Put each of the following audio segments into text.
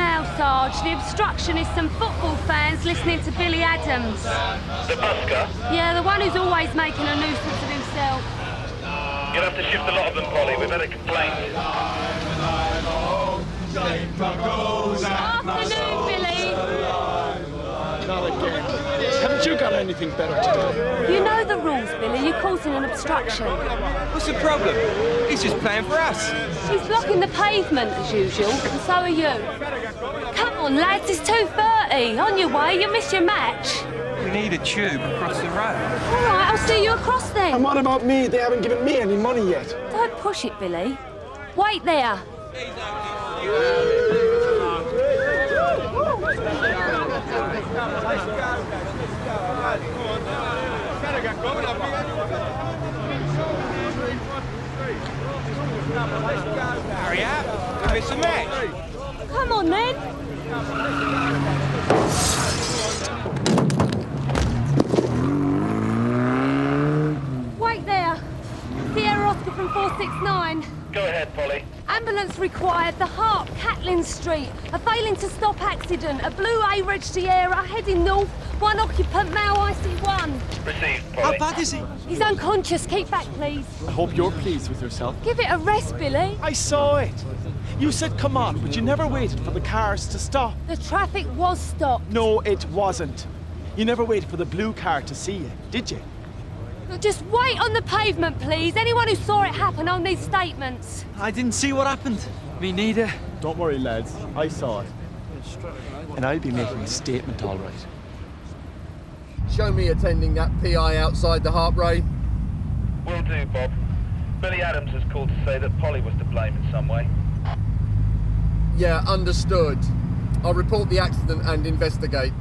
now, Sarge. The obstruction is some football fans listening to Billy Adams. The busker? Yeah, the one who's always making a nuisance of himself. You'll have to shift a lot of them, Polly. We've had a complaint. Afternoon, Billy. Not again. Haven't you got anything better to do? You know the rules, Billy. You're causing an obstruction. What's the problem? He's just playing for us. He's blocking the pavement, as usual, and so are you. Come on, lads, it's 2:30. On your way, you'll miss your match. We need a tube across the road. All right, I'll see you across then. And what about me? They haven't given me any money yet. Don't push it, Billy. Wait there. Hurry up. We'll miss a match. Come on, then. Wait there. Sierra Oscar from 469. Go ahead, Polly. Ambulance required. The Harp, Catlin Street. A failing to stop accident. A blue A-Reg Sierra heading north. One occupant, male IC1. Received, Polly. How bad is he? He's unconscious. Keep back, please. I hope you're pleased with yourself. Give it a rest, Billy. I saw it. You said come on, but you never waited for the cars to stop. The traffic was stopped. No, it wasn't. You never waited for the blue car to see you, did you? Look, just wait on the pavement, please. Anyone who saw it happen, I'll need statements. I didn't see what happened. Me neither. Don't worry, lads. I saw it. And I'll be making a statement, all right. Show me attending that PI outside the Harp Ray. Will do, Bob. Billy Adams has called to say that Polly was to blame in some way. Yeah, understood. I'll report the accident and investigate.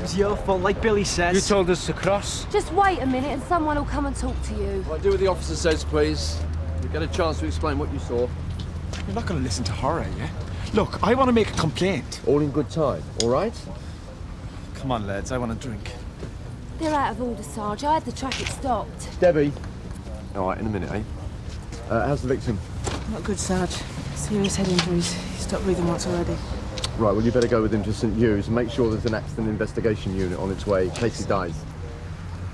It's your fault, like Billy says. You told us to cross. Just wait a minute and someone will come and talk to you. Right, do what the officer says, please. You get a chance to explain what you saw. You're not going to listen to her, are you? Look, I want to make a complaint. All in good time, all right? Come on, lads, I want a drink. They're out of order, Sarge. I had the traffic stopped. Debbie. All right, in a minute, eh? How's the victim? Not good, Sarge. Serious head injuries. He's stopped breathing once already. Right, well, you better go with him to St. Hugh's and make sure there's an accident investigation unit on its way in case he dies.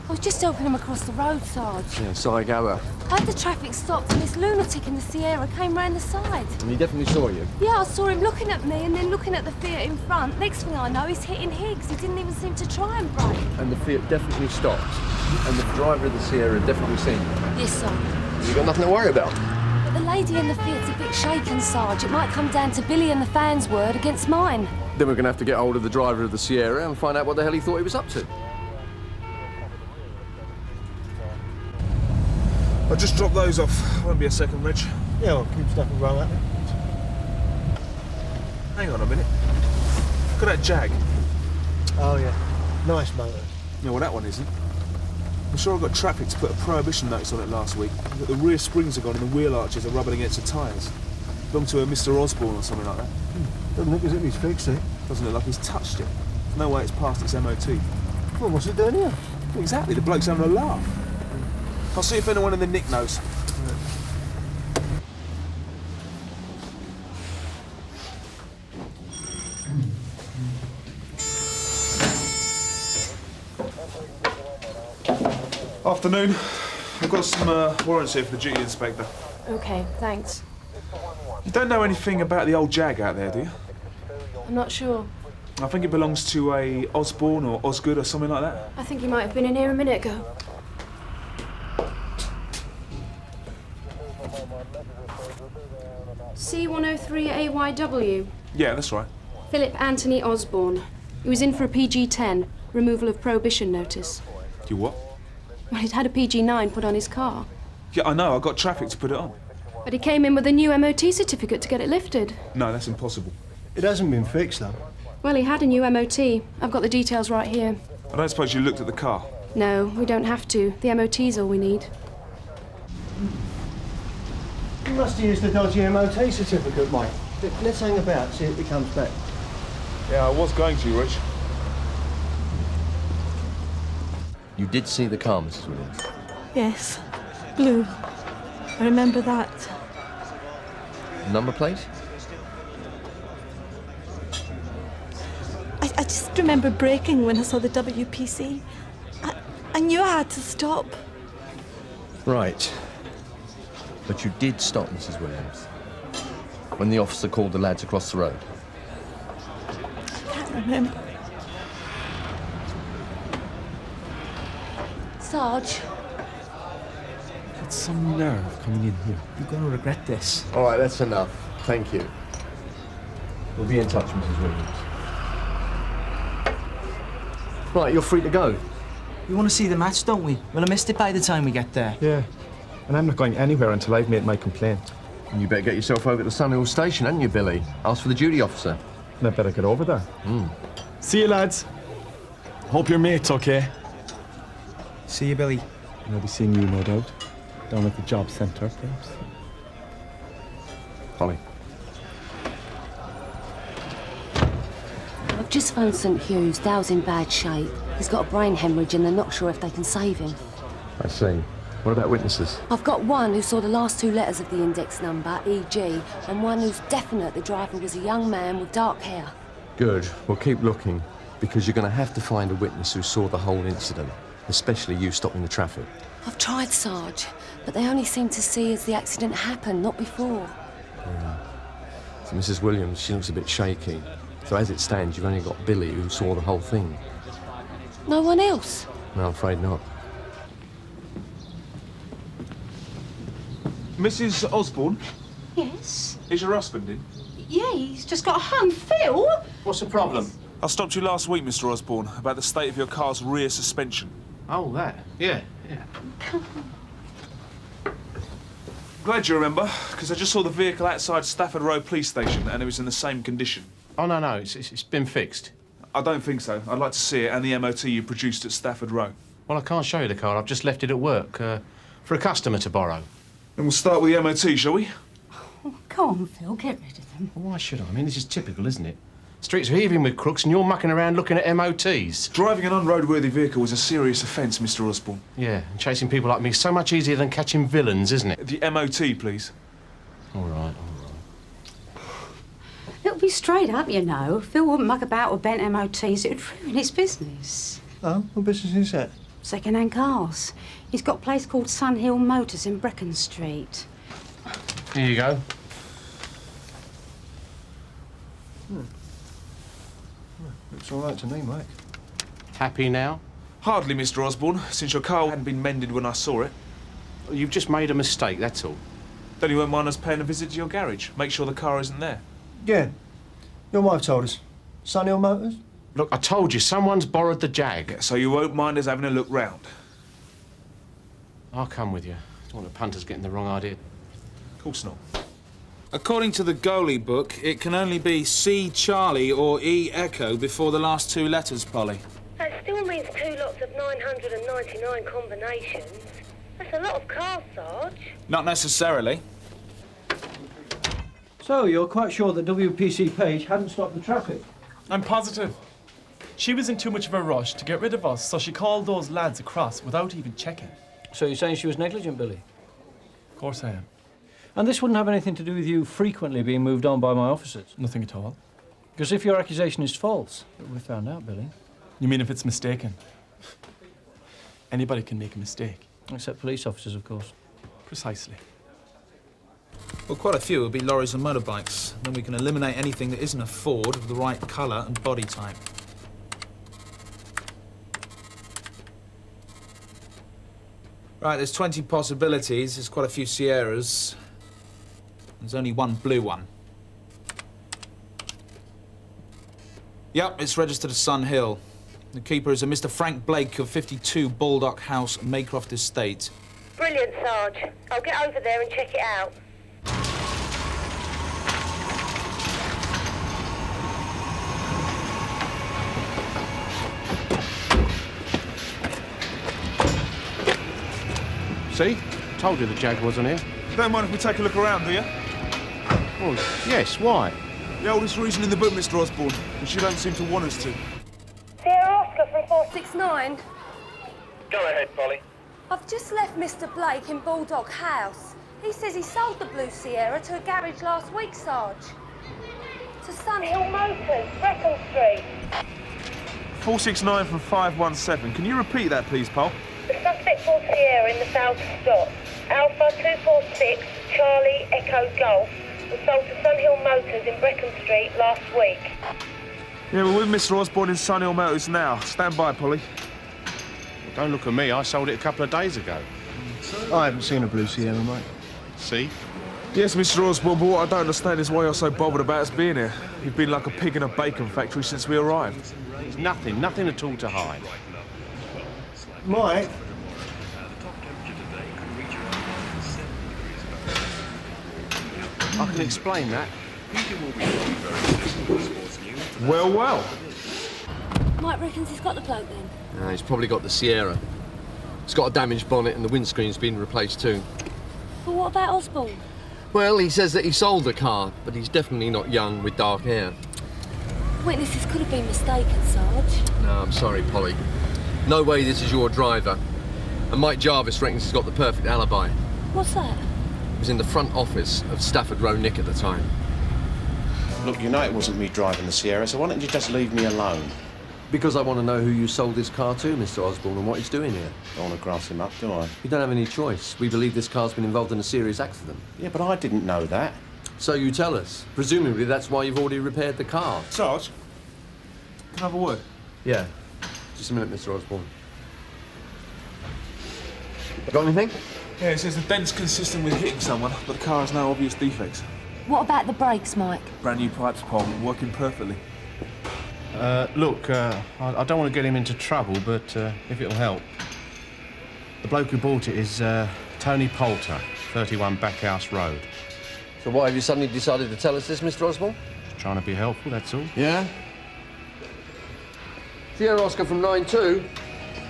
I was just helping him across the road, Sarge. Yeah, sorry, Gower. I had the traffic stopped and this lunatic in the Sierra came round the side. And he definitely saw you? Yeah, I saw him looking at me and then looking at the Fiat in front. Next thing I know, he's hitting Higgs. He didn't even seem to try and brake. And the Fiat definitely stopped. And the driver of the Sierra definitely seen you? Yes, sir. You've got nothing to worry about. But the lady in the Fiat's a bit shaken, Sarge. It might come down to Billy and the fans' word against mine. Then we're going to have to get hold of the driver of the Sierra and find out what the hell he thought he was up to. I'll just drop those off. Won't be a second, Reg. Yeah, well, keep stuff and roll at me. Hang on a minute. Look at that Jag. Oh, yeah. Nice motor. Yeah, well, that one isn't. I'm sure I got traffic to put a prohibition notice on it last week. The rear springs are gone and the wheel arches are rubbing against the tyres. Belonged to a Mr. Osborne or something like that. Doesn't look as if he's fixed it. Doesn't look like he's touched it. There's no way it's passed its MOT. Well, what's it doing here? Well, exactly, the bloke's having a laugh. I'll see if anyone in the nick knows. Afternoon. I've got some warrants here for the duty inspector. Okay, thanks. You don't know anything about the old Jag out there, do you? I'm not sure. I think it belongs to a Osborne or Osgood or something like that. I think he might have been in here a minute ago. C103AYW. Yeah, that's right. Philip Anthony Osborne. He was in for a PG-10, removal of prohibition notice. You what? Well, he'd had a PG-9 put on his car. Yeah, I know. I got traffic to put it on. But he came in with a new MOT certificate to get it lifted. No, that's impossible. It hasn't been fixed, though. Well, he had a new MOT. I've got the details right here. I don't suppose you looked at the car? No, we don't have to. The MOT's all we need. You must have used the dodgy MOT certificate, mate. Let's hang about, see if it comes back. Yeah, I was going to, Rich. You did see the car, Mrs. Williams? Yes, blue. I remember that. Number plate? I just remember braking when I saw the WPC. I knew I had to stop. Right. But you did stop, Mrs. Williams, when the officer called the lads across the road. I can't remember. Sarge. It's some nerve coming in here. You're going to regret this. All right, that's enough. Thank you. We'll be in touch, Mrs. Williams. Right, you're free to go. We want to see the match, don't we? Well, I missed it by the time we get there. Yeah. And I'm not going anywhere until I've made my complaint. And you better get yourself over to Sunhill Station, hadn't you, Billy? Ask for the duty officer. And I better get over there. See you, lads. Hope your mate's okay. See you, Billy. And I'll be seeing you, no doubt. Down at the job centre, perhaps. Polly. I've just phoned St Hugh's. Dow's in bad shape. He's got a brain hemorrhage and they're not sure if they can save him. I see. What about witnesses? I've got one who saw the last two letters of the index number, EG, and one who's definite the driver was a young man with dark hair. Good. We'll keep looking, because you're going to have to find a witness who saw the whole incident, especially you stopping the traffic. I've tried, Sarge, but they only seem to see as the accident happened, not before. So Mrs. Williams, she looks a bit shaky. So as it stands, you've only got Billy who saw the whole thing. No one else? No, I'm afraid not. Mrs. Osborne, Yes? is your husband in? Yeah, he's just got home. Phil? What's the problem? I stopped you last week, Mr. Osborne, about the state of your car's rear suspension. Oh, that. Yeah. Glad you remember, because I just saw the vehicle outside Stafford Road Police Station and it was in the same condition. Oh, no, it's been fixed. I don't think so. I'd like to see it and the MOT you produced at Stafford Row. Well, I can't show you the car. I've just left it at work for a customer to borrow. And we'll start with the MOT, shall we? Oh, go on, Phil, get rid of them. Well, why should I? I mean, this is typical, isn't it? Streets are heaving with crooks and you're mucking around looking at MOTs. Driving an unroadworthy vehicle is a serious offence, Mr. Osborne. Yeah, and chasing people like me is so much easier than catching villains, isn't it? The MOT, please. All right. It'll be straight up, you know. Phil wouldn't muck about with bent MOTs. It would ruin his business. Oh, what business is that? Second-hand cars. He's got a place called Sunhill Motors in Brecon Street. Here you go. Looks all right to me, Mike. Happy now? Hardly, Mr. Osborne, since your car hadn't been mended when I saw it. You've just made a mistake, that's all. Then you won't mind us paying a visit to your garage. Make sure the car isn't there. Yeah. Your wife told us. Sunhill Motors? Look, I told you, someone's borrowed the Jag. Yeah, so you won't mind us having a look round. I'll come with you. Don't want the punters getting the wrong idea. Of course not. According to the goalie book, it can only be C Charlie or E Echo before the last two letters, Polly. That still means 2 lots of 999 combinations. That's a lot of cars, Sarge. Not necessarily. So, you're quite sure that WPC Page hadn't stopped the traffic? I'm positive. She was in too much of a rush to get rid of us, so she called those lads across without even checking. So you're saying she was negligent, Billy? Of course I am. And this wouldn't have anything to do with you frequently being moved on by my officers? Nothing at all. Because if your accusation is false, we found out, Billy. You mean if it's mistaken? Anybody can make a mistake. Except police officers, of course. Precisely. Well, quite a few would be lorries and motorbikes. Then we can eliminate anything that isn't a Ford of the right colour and body type. Right, there's 20 possibilities. There's quite a few Sierras. There's only one blue one. Yep, it's registered as Sunhill. The keeper is a Mr. Frank Blake of 52 Baldock House, Maycroft Estate. Brilliant, Sarge. I'll get over there and check it out. See? Told you the Jag wasn't here. Don't mind if we take a look around, do you? Well, yes, why? The oldest reason in the book, Mr. Osborne, and she don't seem to want us to. Sierra Oscar from 469. Go ahead, Polly. I've just left Mr. Blake in Bulldog House. He says he sold the Blue Sierra to a garage last week, Sarge. To Sunhill Motors, Brecon Street. 469 from 517. Can you repeat that, please, Paul? The suspect bought Sierra in the south stop. Alpha 246 Charlie Echo Golf was sold to Sunhill Motors in Brecon Street last week. Yeah, we're with Mr. Osborne in Sunhill Motors now. Stand by, Polly. Well, don't look at me. I sold it a couple of days ago. I haven't seen a Blue Sierra, mate. See? Yes, Mr. Osborne, but what I don't understand is why you're so bothered about us being here. You've been like a pig in a bacon factory since we arrived. There's nothing at all to hide. Mike? I can explain that. Well, well. Mike reckons he's got the bloke then. He's probably got the Sierra. It's got a damaged bonnet and the windscreen's been replaced too. But what about Osborne? Well, he says that he sold the car, but he's definitely not young with dark hair. Witnesses could have been mistaken, Sarge. No, I'm sorry, Polly. No way this is your driver. And Mike Jarvis reckons he's got the perfect alibi. What's that? He was in the front office of Stafford Row Nick at the time. Look, you know it wasn't me driving the Sierra, so why don't you just leave me alone? Because I want to know who you sold this car to, Mr. Osborne, and what he's doing here. Don't want to grass him up, do I? You don't have any choice. We believe this car's been involved in a serious accident. Yeah, but I didn't know that. So you tell us. Presumably that's why you've already repaired the car. Sarge, can I have a word? Yeah. Just a minute, Mr. Osborne. Got anything? Yeah, it says the dent's consistent with hitting someone, but the car has no obvious defects. What about the brakes, Mike? Brand new pipes, Paul, working perfectly. Look, I don't want to get him into trouble, but if it'll help. The bloke who bought it is Tony Poulter, 31 Backhouse Road. So why have you suddenly decided to tell us this, Mr. Osborne? Just trying to be helpful, that's all. Yeah? Sierra Oscar from 9-2.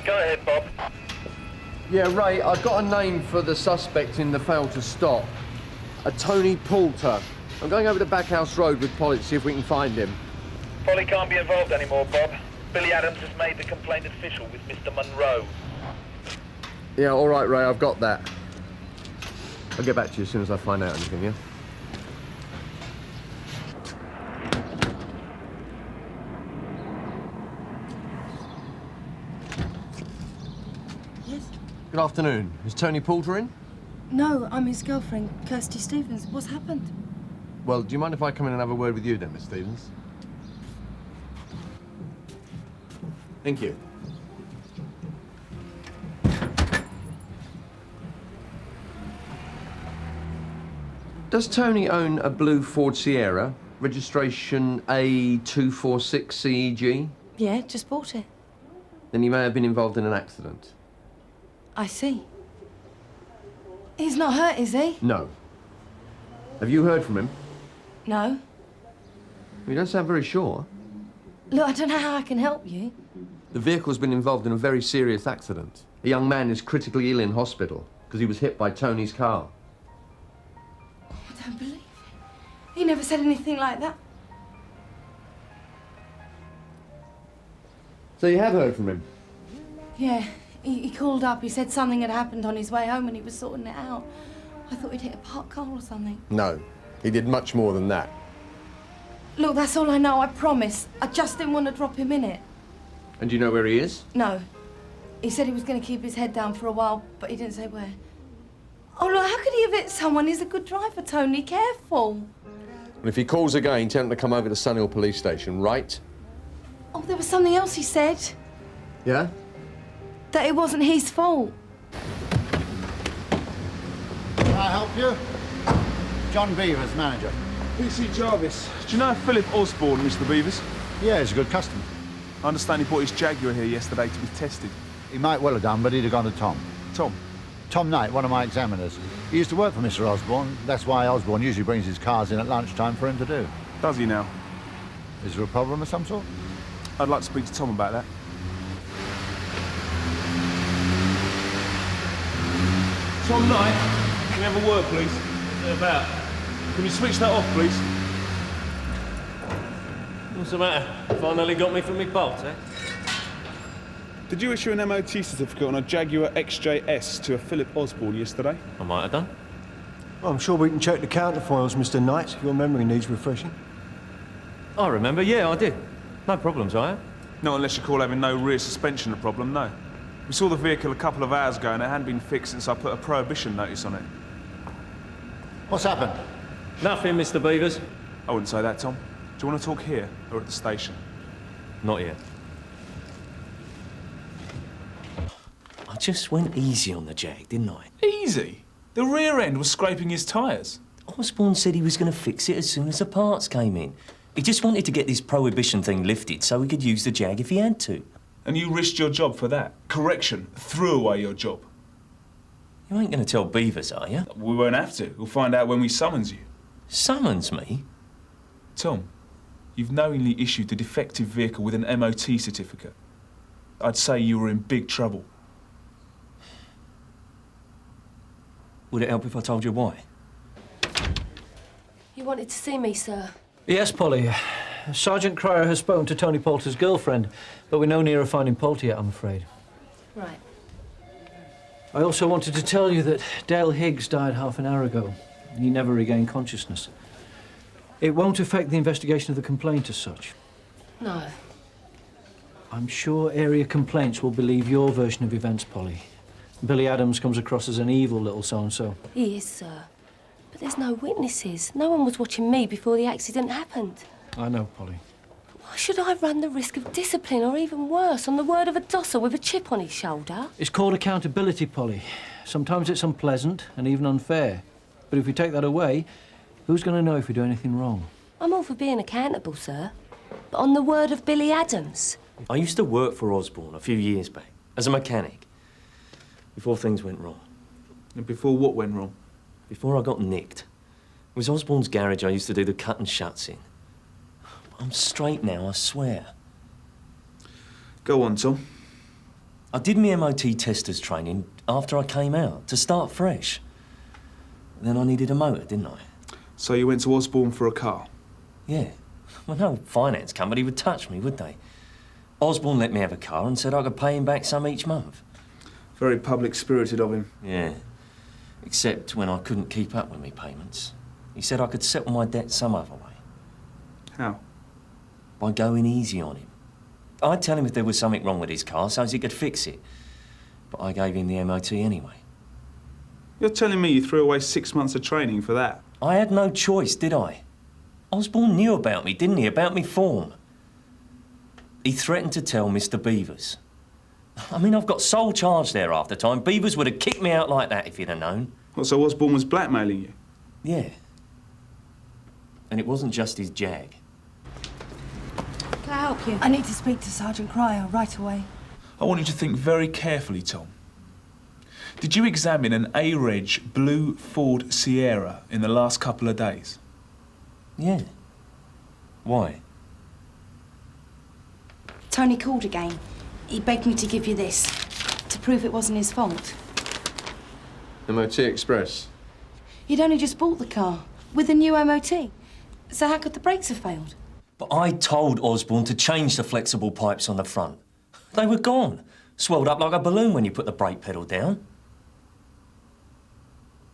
Go ahead, Bob. Yeah, Ray, I've got a name for the suspect in the fail to stop. A Tony Poulter. I'm going over to Backhouse Road with Polly to see if we can find him. Polly can't be involved anymore, Bob. Billy Adams has made the complaint official with Mr. Monroe. Yeah, all right, Ray, I've got that. I'll get back to you as soon as I find out anything, yeah? Yes? Good afternoon. Is Tony Poulter in? No, I'm his girlfriend, Kirsty Stevens. What's happened? Well, do you mind if I come in and have a word with you then, Miss Stevens? Thank you. Does Tony own a blue Ford Sierra, registration A246CEG? Yeah, just bought it. Then he may have been involved in an accident. I see. He's not hurt, is he? No. Have you heard from him? No. You don't sound very sure. Look, I don't know how I can help you. The vehicle's been involved in a very serious accident. A young man is critically ill in hospital because he was hit by Tony's car. I don't believe it. He never said anything like that. So you have heard from him? Yeah, he called up. He said something had happened on his way home and he was sorting it out. I thought he'd hit a parked car or something. No. He did much more than that. Look, that's all I know, I promise. I just didn't want to drop him in it. And do you know where he is? No. He said he was going to keep his head down for a while, but he didn't say where. Oh, look, how could he have hit someone? He's a good driver, Tony. Careful. And if he calls again, tell him to come over to Sunhill Police Station, right? Oh, there was something else he said. Yeah? That it wasn't his fault. Can I help you? John Beavers, manager. PC Jarvis. Do you know Philip Osborne, Mr. Beavers? Yeah, he's a good customer. I understand he brought his Jaguar here yesterday to be tested. He might well have done, but he'd have gone to Tom. Tom? Tom Knight, one of my examiners. He used to work for Mr. Osborne. That's why Osborne usually brings his cars in at lunchtime for him to do. Does he now? Is there a problem of some sort? I'd like to speak to Tom about that. Tom Knight, can we have a word, please? About. Can you switch that off, please? What's the matter? Finally got me from my bolt, eh? Did you issue an MOT certificate on a Jaguar XJS to a Philip Osborne yesterday? I might have done. I'm sure we can check the counterfoils, Mr. Knight, if your memory needs refreshing. I remember, yeah, I did. No problems, I have. Not unless you call having no rear suspension a problem, no. We saw the vehicle a couple of hours ago and it hadn't been fixed since I put a prohibition notice on it. What's happened? Nothing, Mr. Beavers. I wouldn't say that, Tom. Do you want to talk here or at the station? Not yet. I just went easy on the Jag, didn't I? Easy? The rear end was scraping his tyres. Osborne said he was going to fix it as soon as the parts came in. He just wanted to get this prohibition thing lifted so he could use the Jag if he had to. And you risked your job for that? Correction, threw away your job. You ain't going to tell Beavers, are you? We won't have to. We'll find out when we summons you. Summons me? Tom, you've knowingly issued a defective vehicle with an MOT certificate. I'd say you were in big trouble. Would it help if I told you why? You wanted to see me, sir? Yes, Polly. Sergeant Cryer has spoken to Tony Poulter's girlfriend, but we're no nearer finding Poulter yet, I'm afraid. Right. I also wanted to tell you that Dale Higgs died half an hour ago. He never regained consciousness. It won't affect the investigation of the complaint as such. No. I'm sure area complaints will believe your version of events, Polly. Billy Adams comes across as an evil little so-and-so. He is, sir. But there's no witnesses. No one was watching me before the accident happened. I know, Polly. Why should I run the risk of discipline or even worse on the word of a dosser with a chip on his shoulder? It's called accountability, Polly. Sometimes it's unpleasant and even unfair. But if we take that away, who's going to know if we do anything wrong? I'm all for being accountable, sir. But on the word of Billy Adams. I used to work for Osborne a few years back as a mechanic before things went wrong. And before what went wrong? Before I got nicked. It was Osborne's garage I used to do the cut and shuts in. I'm straight now, I swear. Go on, Tom. I did my MOT testers training after I came out, to start fresh. Then I needed a motor, didn't I? So you went to Osborne for a car? Yeah. Well, no finance company would touch me, would they? Osborne let me have a car and said I could pay him back some each month. Very public-spirited of him. Yeah. Except when I couldn't keep up with me payments. He said I could settle my debt some other way. How? By going easy on him. I'd tell him if there was something wrong with his car so as he could fix it. But I gave him the MOT anyway. You're telling me you threw away 6 months of training for that? I had no choice, did I? Osborne knew about me, didn't he? About me form. He threatened to tell Mr. Beavers. I mean, I've got sole charge there half the time. Beavers would have kicked me out like that if he'd have known. What, so Osborne was blackmailing you? Yeah. And it wasn't just his Jag. Can I help you? I need to speak to Sergeant Cryer right away. I want you to think very carefully, Tom. Did you examine an A-Reg blue Ford Sierra in the last couple of days? Yeah. Why? Tony called again. He begged me to give you this, to prove it wasn't his fault. MOT Express. He'd only just bought the car, with a new MOT. So how could the brakes have failed? But I told Osborne to change the flexible pipes on the front. They were gone. Swelled up like a balloon when you put the brake pedal down.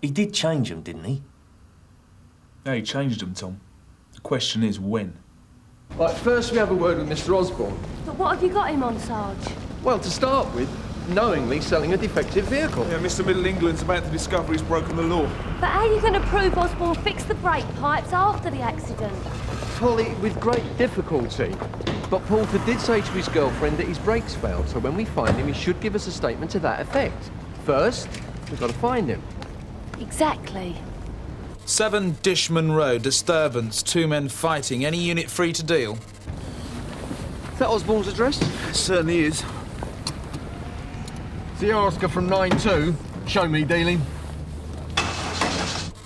He did change them, didn't he? Yeah, he changed them, Tom. The question is when. Right, first we have a word with Mr. Osborne. But what have you got him on, Sarge? Well, to start with, knowingly selling a defective vehicle. Yeah, Mr. Middle England's about to discover he's broken the law. But how are you going to prove Osborne fixed the brake pipes after the accident? Polly, with great difficulty. But Poulter did say to his girlfriend that his brakes failed, so when we find him, he should give us a statement to that effect. First, we've got to find him. Exactly. 7 Dishman Road, disturbance, 2 men fighting. Any unit free to deal? Is that Osborne's address? It certainly is. The Oscar from 9-2. Show me dealing.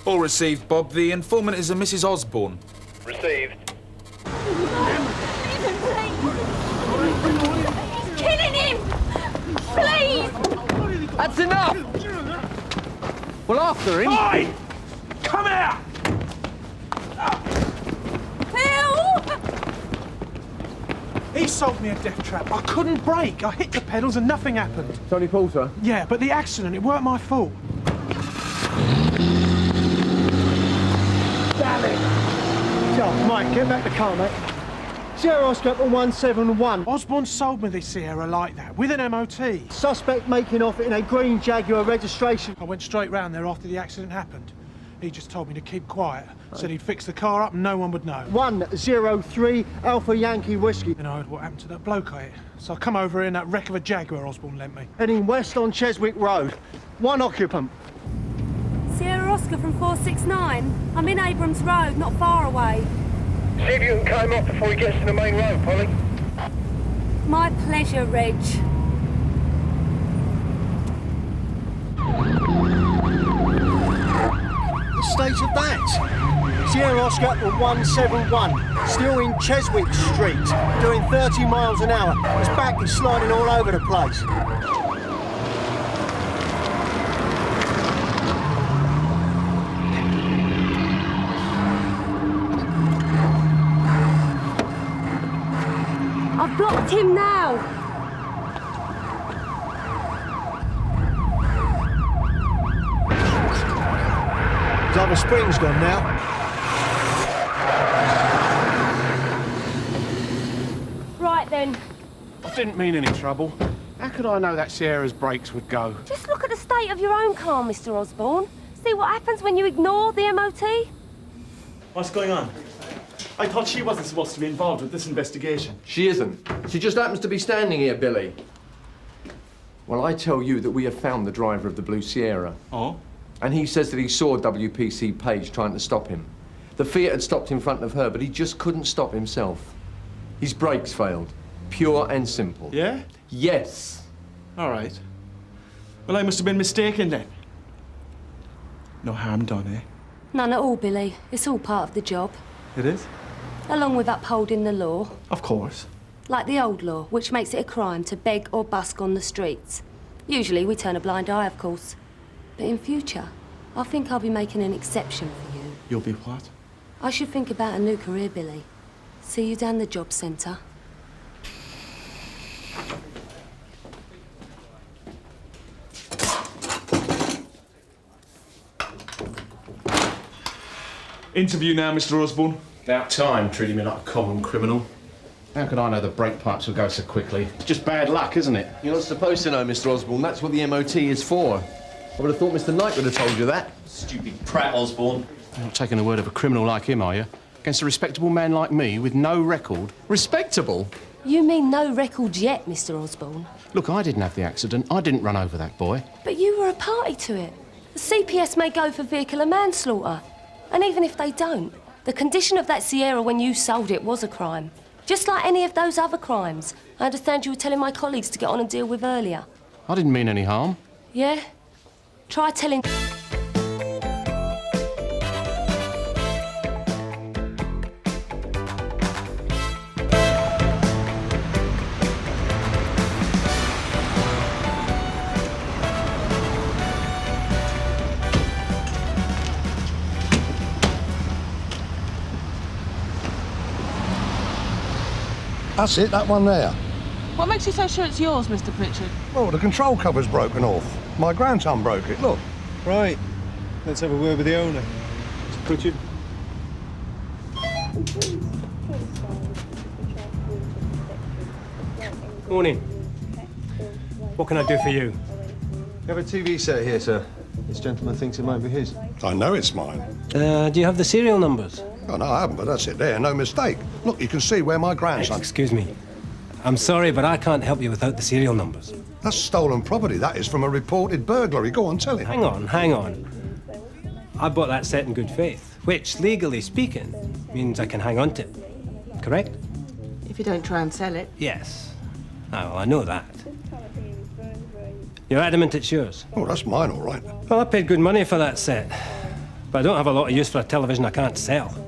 All received, Bob. The informant is a Mrs. Osborne. Received. He's killing him! Please! That's enough! Well, after him... Oi! Come out! Phil! He sold me a death trap. I couldn't brake. I hit the pedals and nothing happened. Tony Poulter? Yeah, but the accident, it weren't my fault. Oh, Mike, get back the car, mate. Sierra Oscar for 171. Osborne sold me this Sierra like that, with an MOT. Suspect making off in a green Jaguar registration. I went straight round there after the accident happened. He just told me to keep quiet. Said he'd fix the car up and no one would know. 103 Alpha Yankee Whiskey. Then I heard what happened to that bloke I hit. So I come over here in that wreck of a Jaguar Osborne lent me. Heading west on Cheswick Road. 1 occupant. Sierra Oscar from 469. I'm in Abrams Road, not far away. See if you can climb off before he gets to the main road, Polly. My pleasure, Reg. The state of that. Sierra Oscar for 171. Still in Cheswick Street. Doing 30 miles an hour. His back is sliding all over the place. I've blocked him now. His other spring's gone now. Right then. I didn't mean any trouble. How could I know that Sierra's brakes would go? Just look at the state of your own car, Mr. Osborne. See what happens when you ignore the MOT? What's going on? I thought she wasn't supposed to be involved with this investigation. She isn't. She just happens to be standing here, Billy. Well, I tell you that we have found the driver of the Blue Sierra. Oh? And he says that he saw WPC Page trying to stop him. The Fiat had stopped in front of her, but he just couldn't stop himself. His brakes failed. Pure and simple. Yeah? Yes. All right. Well, I must have been mistaken then. No harm done, eh? None at all, Billy. It's all part of the job. It is? Along with upholding the law. Of course. Like the old law, which makes it a crime to beg or busk on the streets. Usually we turn a blind eye, of course. But in future, I think I'll be making an exception for you. You'll be what? I should think about a new career, Billy. See you down the job centre. Interview now, Mr. Osborne. About time, treating me like a common criminal. How could I know the brake pipes would go so quickly? It's just bad luck, isn't it? You're not supposed to know, Mr. Osborne. That's what the MOT is for. I would have thought Mr. Knight would have told you that. Stupid prat, Osborne. You're not taking the word of a criminal like him, are you? Against a respectable man like me with no record? Respectable? You mean no records yet, Mr. Osborne? Look, I didn't have the accident. I didn't run over that boy. But you were a party to it. The CPS may go for vehicular manslaughter. And even if they don't, the condition of that Sierra when you sold it was a crime. Just like any of those other crimes I understand you were telling my colleagues to get on and deal with earlier. I didn't mean any harm. Yeah? Try telling... That's it, that one there. What makes you so sure it's yours, Mr. Pritchard? Oh, the control cover's broken off. My grandson broke it, look. Right. Let's have a word with the owner. Mr. Pritchard. Morning. What can I do for you? We have a TV set here, sir. This gentleman thinks it might be his. I know it's mine. Do you have the serial numbers? Oh, no, I haven't, but that's it there, no mistake. Look, you can see where my grandson... Excuse me. I'm sorry, but I can't help you without the serial numbers. That's stolen property. That is from a reported burglary. Go on, tell him. Hang on. I bought that set in good faith, which, legally speaking, means I can hang on to it. Correct? If you don't try and sell it. Yes. Oh, well, I know that. You're adamant it's yours? Oh, that's mine, all right. Well, I paid good money for that set, but I don't have a lot of use for a television I can't sell.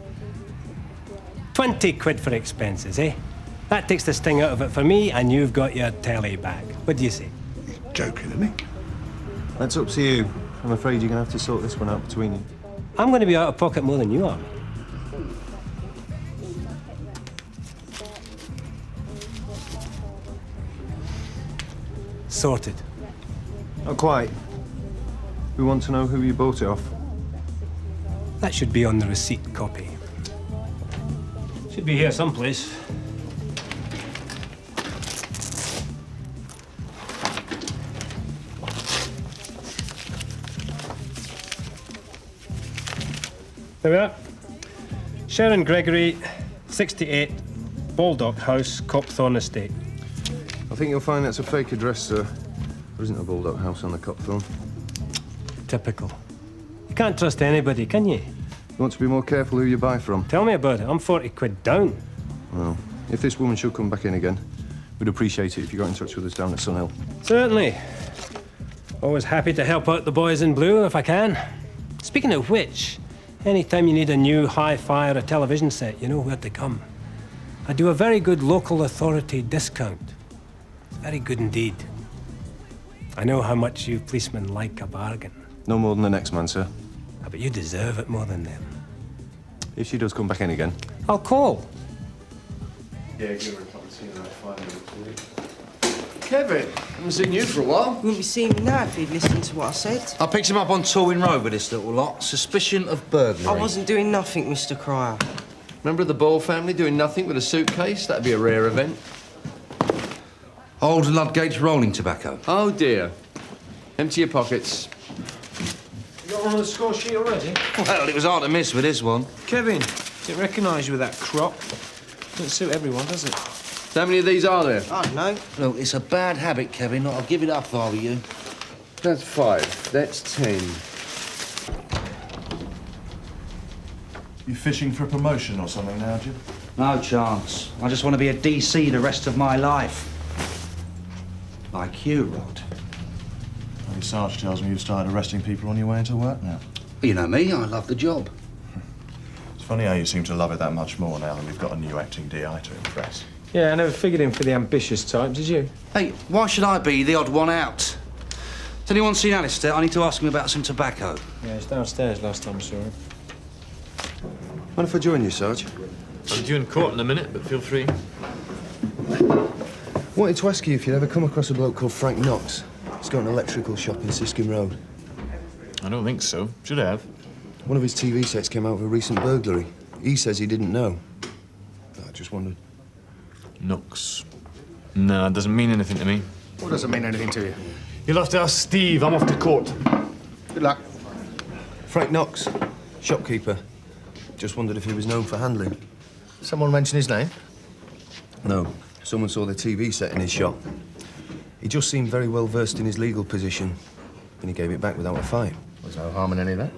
20 quid for expenses, eh? That takes the sting out of it for me, and you've got your telly back. What do you say? He's joking, isn't he? That's up to you. I'm afraid you're going to have to sort this one out between you. I'm going to be out of pocket more than you are. Sorted. Not quite. We want to know who you bought it off. That should be on the receipt copy. Should be here someplace. There we are. Sharon Gregory, 68, Baldock House, Copthorne Estate. I think you'll find that's a fake address, sir. There isn't a Baldock House on the Copthorne. Typical. You can't trust anybody, can you? You want to be more careful who you buy from? Tell me about it. I'm 40 quid down. Well, if this woman should come back in again, we'd appreciate it if you got in touch with us down at Sunhill. Certainly. Always happy to help out the boys in blue if I can. Speaking of which, anytime you need a new hi-fi or a television set, you know where to come. I do a very good local authority discount. Very good indeed. I know how much you policemen like a bargain. No more than the next man, sir. But you deserve it more than them. If she does come back in again. I'll call. Yeah, give her a cup of tea in about 5 minutes, will you? Kevin, I haven't seen you for a while. Wouldn't be seeing me now if he'd listened to what I said. I picked him up on Torwin Road with this little lot. Suspicion of burglary. I wasn't doing nothing, Mr. Cryer. Member of the Ball family doing nothing with a suitcase? That'd be a rare event. Old Ludgate's rolling tobacco. Oh, dear. Empty your pockets. You got one on the score sheet already? Well, it was hard to miss with this one. Kevin, didn't recognise you with that crop. Doesn't suit everyone, does it? How many of these are there? I don't know. Look, it's a bad habit, Kevin. I'll give it up if I were you. That's 5. That's 10. You fishing for promotion or something now, Jim? No chance. I just want to be a DC the rest of my life. Like you, Rod. Well, Sarge tells me you've started arresting people on your way into work now. You know me, I love the job. It's funny how you seem to love it that much more now that we've got a new acting DI to impress. Yeah, I never figured him for the ambitious type, did you? Hey, why should I be the odd one out? Has anyone seen Alistair? I need to ask him about some tobacco. Yeah, he's downstairs last time I saw him. Mind if I join you, Sarge? I'm due in court in a minute, but feel free. Wanted to ask you if you'd ever come across a bloke called Frank Knox. He's got an electrical shop in Siskin Road. I don't think so. Should have. One of his TV sets came out of a recent burglary. He says he didn't know. I just wondered. Knox. No, it doesn't mean anything to me. What doesn't mean anything to you? You'll have to ask Steve. I'm off to court. Good luck. Frank Knox, shopkeeper. Just wondered if he was known for handling. Someone mention his name? No. Someone saw the TV set in his shop. He just seemed very well versed in his legal position. And he gave it back without a fight. Was no harm in any of that?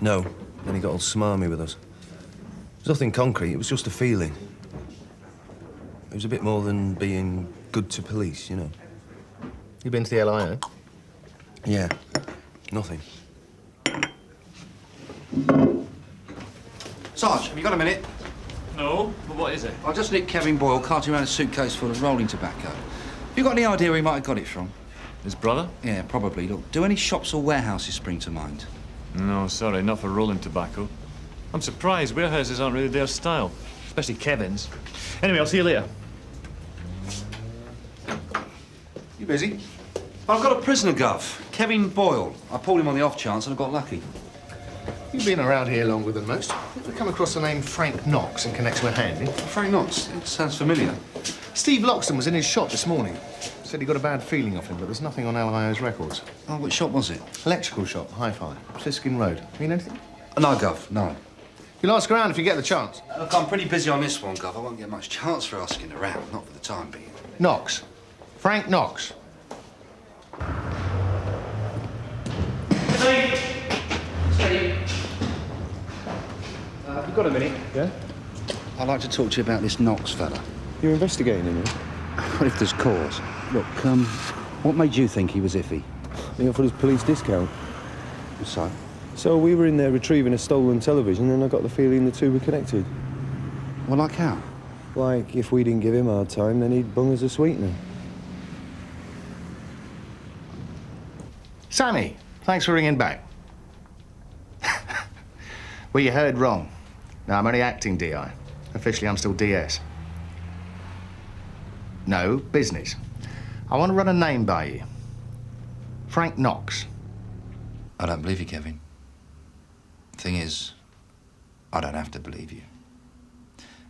No. Then he got all smarmy with us. It was nothing concrete, it was just a feeling. It was a bit more than being good to police, you know. You been to the LIO? Yeah. Nothing. Sarge, have you got a minute? No, but what is it? I just nicked Kevin Boyle carting around a suitcase full of rolling tobacco. Have you got any idea where he might have got it from? His brother? Yeah, probably. Look, do any shops or warehouses spring to mind? No, sorry, not for rolling tobacco. I'm surprised warehouses aren't really their style, especially Kevin's. Anyway, I'll see you later. You busy? I've got a prisoner, Gov. Kevin Boyle. I pulled him on the off chance and I got lucky. You've been around here longer than most. Ever come across the name Frank Knox in connection with handing? Frank Knox? It sounds familiar. Steve Loxton was in his shop this morning. Said he got a bad feeling off him, but there's nothing on LIO's records. Oh, what shop was it? Electrical shop, hi-fi, Siskin Road. Mean anything? No, Gov, no. You'll ask around if you get the chance. Look, I'm pretty busy on this one, Gov. I won't get much chance for asking around, not for the time being. Knox. Frank Knox. Steve. Have you got a minute? Yeah? I'd like to talk to you about this Knox fella. You're investigating him, eh? What if there's cause? Look, what made you think he was iffy? He offered us police discount. So? So we were in there retrieving a stolen television and I got the feeling the two were connected. Well, like how? Like, if we didn't give him our time, then he'd bung us a sweetener. Sammy, thanks for ringing back. Well, you heard wrong. No, I'm only acting DI. Officially, I'm still DS. No, business. I want to run a name by you. Frank Knox. I don't believe you, Kevin. Thing is, I don't have to believe you.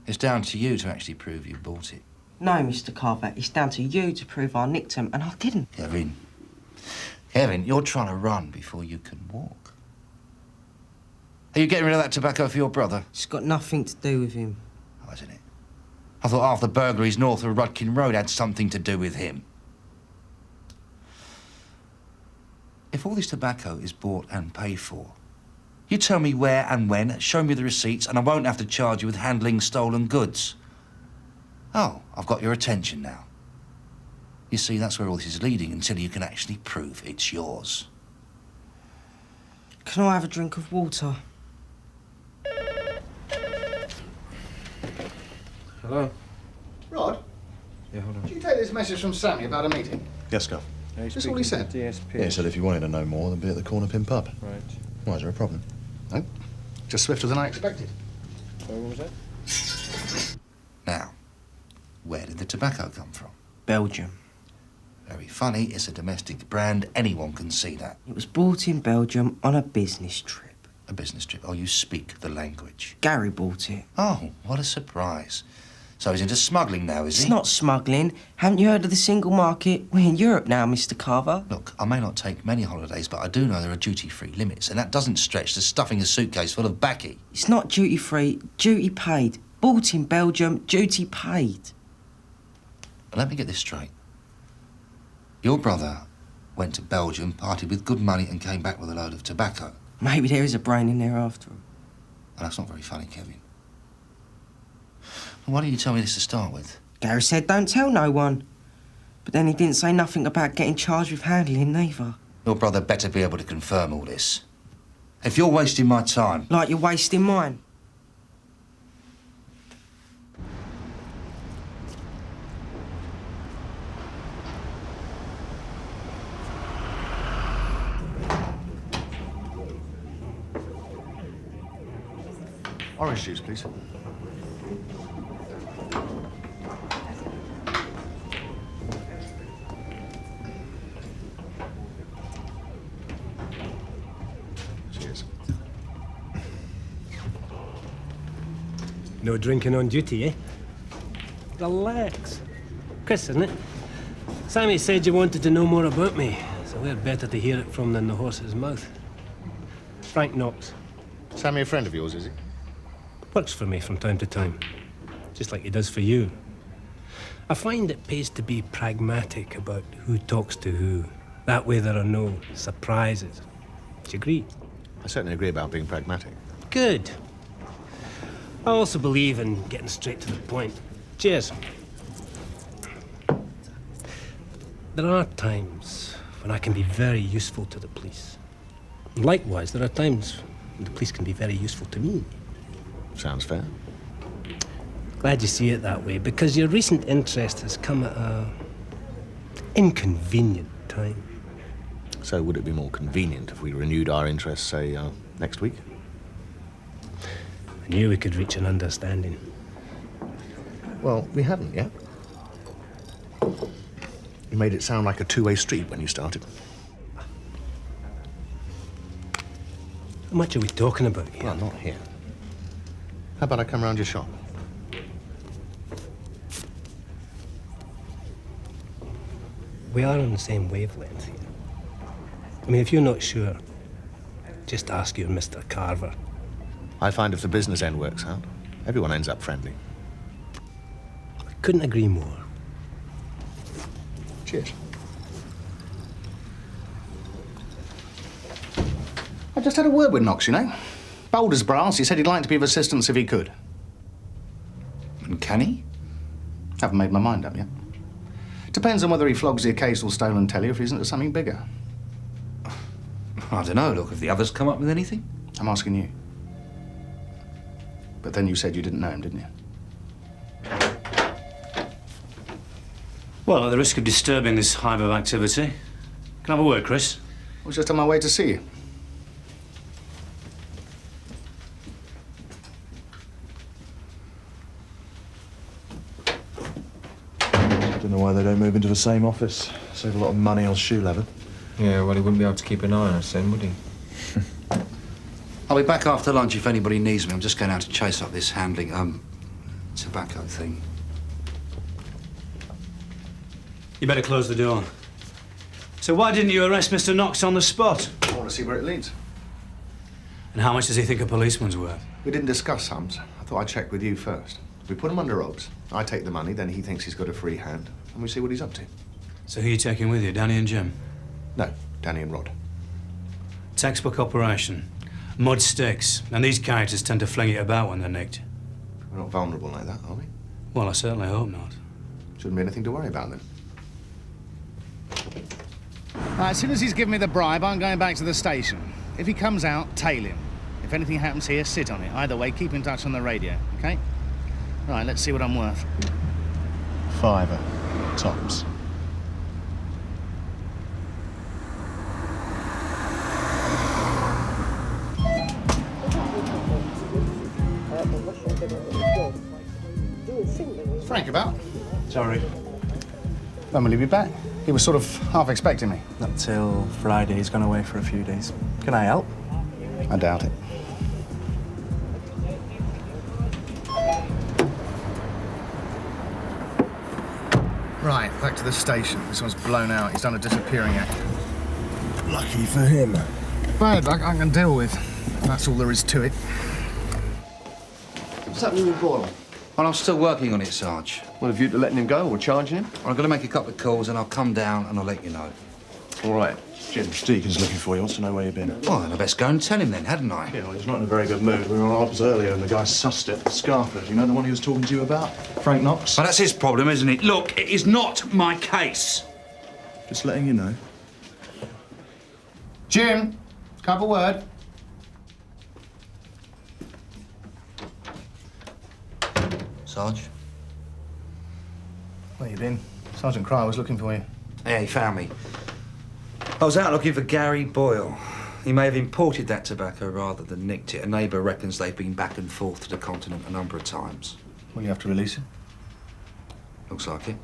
It's down to you to actually prove you bought it. No, Mr. Carver, it's down to you to prove I nicked him, and I didn't. Kevin, you're trying to run before you can walk. Are you getting rid of that tobacco for your brother? It's got nothing to do with him. Oh, isn't it? I thought half the burglaries north of Rudkin Road had something to do with him. If all this tobacco is bought and paid for, you tell me where and when, show me the receipts, and I won't have to charge you with handling stolen goods. Oh, I've got your attention now. You see, that's where all this is leading until you can actually prove it's yours. Can I have a drink of water? Hello? Rod? Yeah, hold on. Did you take this message from Sammy about a meeting? Yes, Scott. That's all he said? DSP. Yeah, he said if you wanted to know more, then be at the Corner Pin pub. Right. Why, is there a problem? No. Just swifter than I expected. So what was that? Now, where did the tobacco come from? Belgium. Very funny, it's a domestic brand, anyone can see that. It was bought in Belgium on a business trip. A business trip? Oh, you speak the language. Gary bought it. Oh, what a surprise. So he's into smuggling now, is he? It's not smuggling. Haven't you heard of the single market? We're in Europe now, Mr. Carver. Look, I may not take many holidays, but I do know there are duty-free limits, and that doesn't stretch to stuffing a suitcase full of baccy. It's not duty-free, duty paid. Bought in Belgium, duty paid. Let me get this straight. Your brother went to Belgium, partied with good money, and came back with a load of tobacco. Maybe there is a brain in there after all. And that's not very funny, Kevin. Why didn't you tell me this to start with? Gary said don't tell no one. But then he didn't say nothing about getting charged with handling neither. Your brother better be able to confirm all this. If you're wasting my time... Like you're wasting mine. Orange juice, please. Cheers. No drinking on duty, eh? Relax. Chris, isn't it? Sammy said you wanted to know more about me, so we're better to hear it from than the horse's mouth. Frank Knox. Sammy a friend of yours, is he? Works for me from time to time, just like he does for you. I find it pays to be pragmatic about who talks to who. That way there are no surprises. Do you agree? I certainly agree about being pragmatic. Good. I also believe in getting straight to the point. Cheers. There are times when I can be very useful to the police. And likewise, there are times when the police can be very useful to me. Sounds fair. Glad you see it that way, because your recent interest has come at an inconvenient time. So would it be more convenient if we renewed our interest, say, next week? I knew we could reach an understanding. Well, we haven't yet. You made it sound like a two-way street when you started. How much are we talking about here? Well, not here. How about I come round your shop? We are on the same wavelength here. I mean, if you're not sure, just ask your Mr. Carver. I find if the business end works out, everyone ends up friendly. I couldn't agree more. Cheers. I just had a word with Knox, you know. Bold as brass, he said he'd like to be of assistance if he could. And can he? Haven't made my mind up yet. Depends on whether he flogs the occasional stolen telly or if he's into something bigger. I don't know, look, have the others come up with anything? I'm asking you. But then you said you didn't know him, didn't you? Well, at the risk of disturbing this hive of activity, can I have a word, Chris? I was just on my way to see you. Don't know why they don't move into the same office. Save a lot of money on shoe leather. Yeah, well, he wouldn't be able to keep an eye on us then, would he? I'll be back after lunch if anybody needs me. I'm just going out to chase up this handling. tobacco thing. You better close the door. So why didn't you arrest Mr. Knox on the spot? I want to see where it leads. And how much does he think a policeman's worth? We didn't discuss sums. I thought I'd check with you first. We put him under ropes. I take the money, then he thinks he's got a free hand, and we see what he's up to. So who are you taking with you, Danny and Jim? No, Danny and Rod. Textbook operation. Mud sticks. And these characters tend to fling it about when they're nicked. We're not vulnerable like that, are we? Well, I certainly hope not. Shouldn't be anything to worry about then. As soon as he's given me the bribe, I'm going back to the station. If he comes out, tail him. If anything happens here, sit on it. Either way, keep in touch on the radio, okay? Right, let's see what I'm worth. £5, tops. Is Frank about? Sorry. When will he be back? He was sort of half expecting me. Not till Friday. He's gone away for a few days. Can I help? I doubt it. Right, back to the station. This one's blown out. He's done a disappearing act. Lucky for him. Bad luck I can deal with. That's all there is to it. What's happening with Boyle? Well, I'm still working on it, Sarge. Well, have you to letting him go or charging him? I'm going to make a couple of calls and I'll come down and I'll let you know. All right. Jim, Deacon's looking for you. Wants to know where you've been. Well, then I best go and tell him then, hadn't I? Yeah, well, he's not in a very good mood. We were on Ops earlier and the guy sussed it. Scarford, you know the one he was talking to you about? Frank Knox? Well, that's his problem, isn't it? Look, it is not my case. Just letting you know. Jim, couple word. Sarge? Where you been? Sergeant Cryer was looking for you. Yeah, he found me. I was out looking for Gary Boyle. He may have imported that tobacco rather than nicked it. A neighbour reckons they've been back and forth to the continent a number of times. Will you have to release him? Looks like it.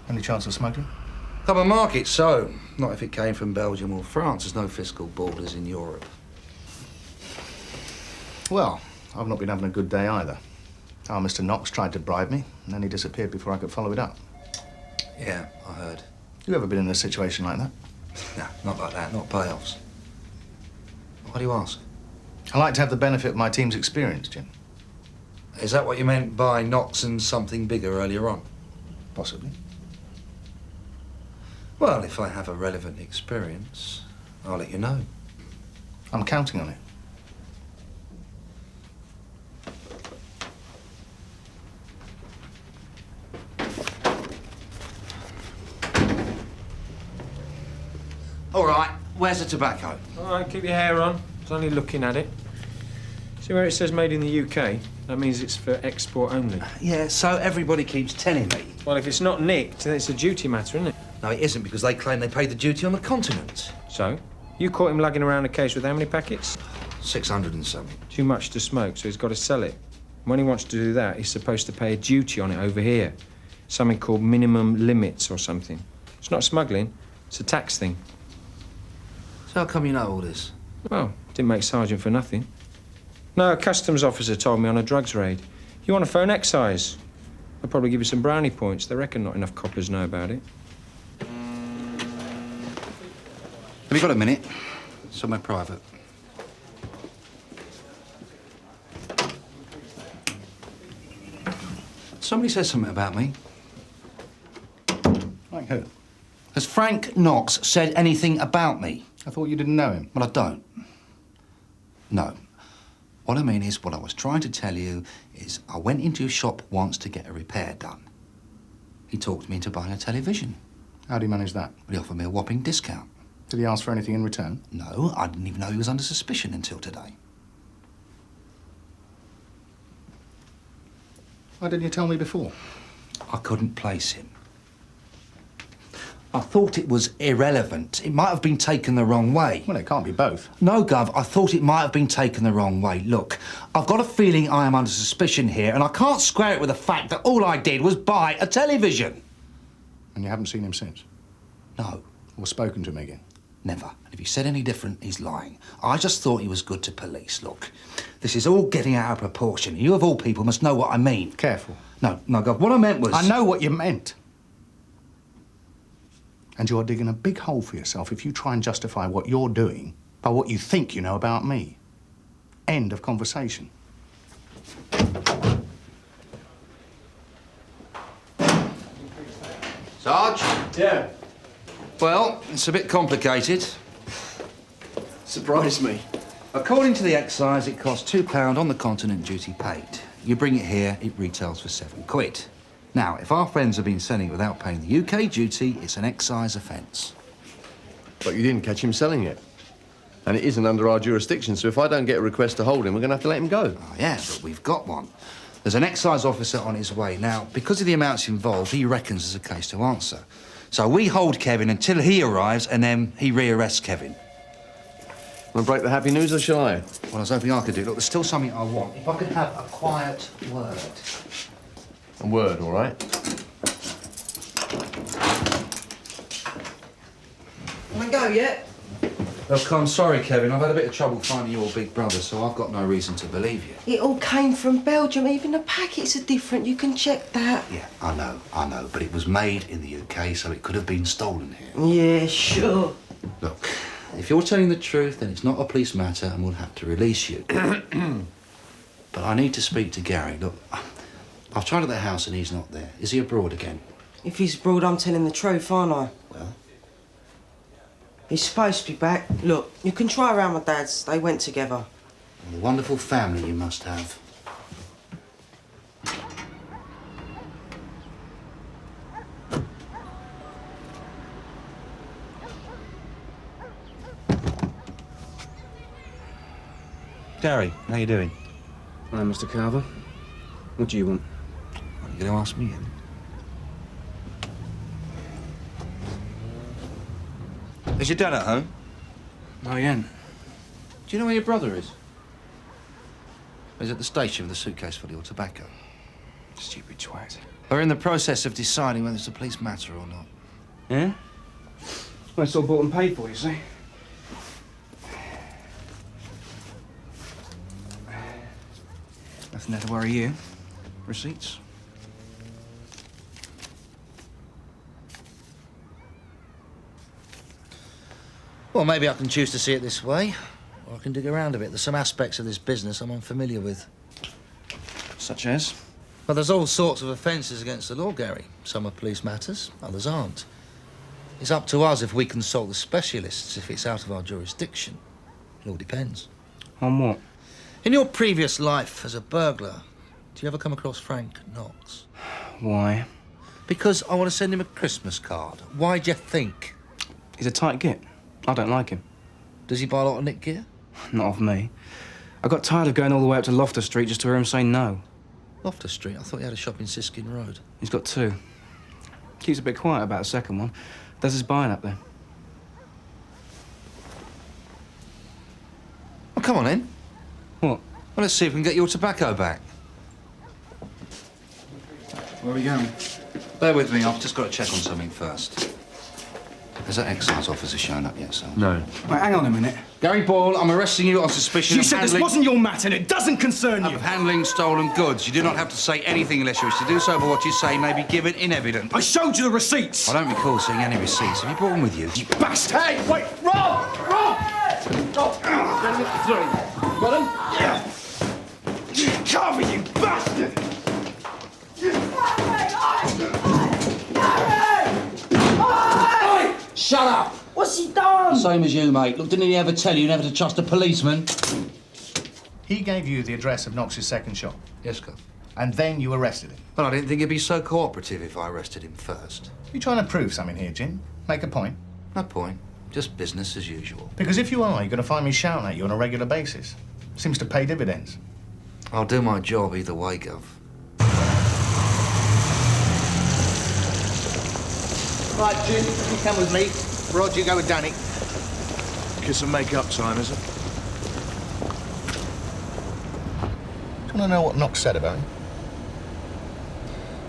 Any chance of smuggling? Common market, so. Not if it came from Belgium or France. There's no fiscal borders in Europe. Well, I've not been having a good day either. Our Mr. Knox tried to bribe me, and then he disappeared before I could follow it up. Yeah, I heard. You ever been in a situation like that? No, not like that. Not playoffs. Why do you ask? I like to have the benefit of my team's experience, Jim. Is that what you meant by Knox and something bigger earlier on? Possibly. Well, if I have a relevant experience, I'll let you know. I'm counting on it. All right, where's the tobacco? All right, keep your hair on. I was only looking at it. See where it says made in the UK? That means it's for export only. Yeah, so everybody keeps telling me. Well, if it's not nicked, then it's a duty matter, isn't it? No, it isn't, because they claim they paid the duty on the continent. So? You caught him lugging around a case with how many packets? 600 and something. Too much to smoke, so he's got to sell it. When he wants to do that, he's supposed to pay a duty on it over here. Something called minimum limits or something. It's not smuggling, it's a tax thing. So how come you know all this? Well, didn't make sergeant for nothing. No, a customs officer told me on a drugs raid. You want to phone excise? They'll probably give you some brownie points. They reckon not enough coppers know about it. Have you got a minute? Somewhere private. Somebody said something about me. Like who? Has Frank Knox said anything about me? I thought you didn't know him. Well, I don't. No. What I mean is, what I was trying to tell you is I went into a shop once to get a repair done. He talked me into buying a television. How do you manage that? He offered me a whopping discount. Did he ask for anything in return? No, I didn't even know he was under suspicion until today. Why didn't you tell me before? I couldn't place him. I thought it was irrelevant. It might have been taken the wrong way. Well, it can't be both. No, Gov, I thought it might have been taken the wrong way. Look, I've got a feeling I am under suspicion here, and I can't square it with the fact that all I did was buy a television. And you haven't seen him since? No. Or spoken to him again? Never. And if he said any different, he's lying. I just thought he was good to police. Look, this is all getting out of proportion. You, of all people, must know what I mean. Careful. No, Gov, what I meant was... I know what you meant. And you're digging a big hole for yourself if you try and justify what you're doing by what you think you know about me. End of conversation. Sarge? Yeah. Well, it's a bit complicated. Surprised me. According to the excise, it costs £2 on the continent duty paid. You bring it here, it retails for £7. Now, if our friends have been selling it without paying the UK duty, it's an excise offence. But you didn't catch him selling it. And it isn't under our jurisdiction, so if I don't get a request to hold him, we're going to have to let him go. Oh, yeah, but we've got one. There's an excise officer on his way. Now, because of the amounts involved, he reckons there's a case to answer. So we hold Kevin until he arrives, and then he rearrests Kevin. Want to break the happy news, or shall I? Well, I was hoping I could do it. Look, there's still something I want. If I could have a quiet word. A word, all right? Wanna go yet? Look, I'm sorry, Kevin. I've had a bit of trouble finding your big brother, so I've got no reason to believe you. It all came from Belgium. Even the packets are different. You can check that. Yeah, I know. But it was made in the UK, so it could have been stolen here. Yeah, sure. Look, if you're telling the truth, then it's not a police matter and we'll have to release you. But I need to speak to Gary. Look, I've tried at the house and he's not there. Is he abroad again? If he's abroad, I'm telling the truth, aren't I? Well? He's supposed to be back. Look, you can try around with Dad's. They went together. And the wonderful family you must have. Gary, how you doing? Hi, Mr. Carver. What do you want? Are you going to ask me in? Is your dad at home? No, he ain't. Do you know where your brother is? He's at the station with a suitcase full of your tobacco. Stupid twat. We're in the process of deciding whether it's a police matter or not. Yeah? Well, it's all bought and paid for, you see. Nothing there to worry you. Receipts. Well, maybe I can choose to see it this way, or I can dig around a bit. There's some aspects of this business I'm unfamiliar with. Such as? Well, there's all sorts of offences against the law, Gary. Some are police matters, others aren't. It's up to us if we consult the specialists, if it's out of our jurisdiction. It all depends. On what? In your previous life as a burglar, do you ever come across Frank Knox? Why? Because I want to send him a Christmas card. Why do you think? He's a tight git. I don't like him. Does he buy a lot of Nick gear? Not off me. I got tired of going all the way up to Loftus Street just to hear him say no. Loftus Street? I thought he had a shop in Siskin Road. He's got two. Keeps a bit quiet about the second one. Does his buying up there. Well, come on in. What? Well, let's see if we can get your tobacco back. Where are we going? Bear with me, I've just got to check on something first. Has that excise officer shown up yet, sir? No. Wait, hang on a minute. Gary Ball, I'm arresting you on suspicion You of said handling... this wasn't your matter and it doesn't concern you. Of handling stolen goods. You do not have to say anything unless you wish to do so, but what you say may be given in evidence. I showed you the receipts. I don't recall seeing any receipts. Have you brought them with you? You bastard! Hey, wait! Rob! Rob! Got him? Yeah. Carver, you bastard! Shut up! What's he done? Same as you, mate. Look, didn't he ever tell you never to trust a policeman? He gave you the address of Knox's second shop. Yes, Gov. And then you arrested him. Well, I didn't think he'd be so cooperative if I arrested him first. You trying to prove something here, Jim? Make a point? No point. Just business as usual. Because if you are, you're going to find me shouting at you on a regular basis. Seems to pay dividends. I'll do my job either way, Gov. Right, Jim, you come with me. Rod, you go with Danny. Kiss and make up time, is it? Do you want to know what Knox said about him?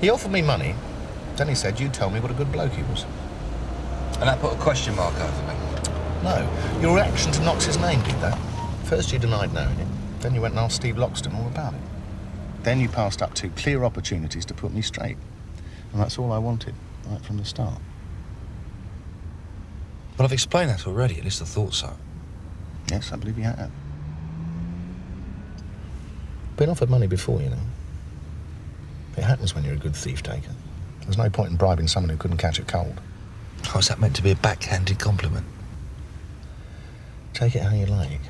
He offered me money, then he said you'd tell me what a good bloke he was. And that put a question mark over me. No, your reaction to Knox's name did that. First you denied knowing it, then you went and asked Steve Loxton all about it. Then you passed up 2 clear opportunities to put me straight. And that's all I wanted, right from the start. Well, I've explained that already, at least I thought so. Yes, I believe you have. Been offered money before, you know. It happens when you're a good thief taker. There's no point in bribing someone who couldn't catch a cold. How is that meant to be a backhanded compliment? Take it how you like.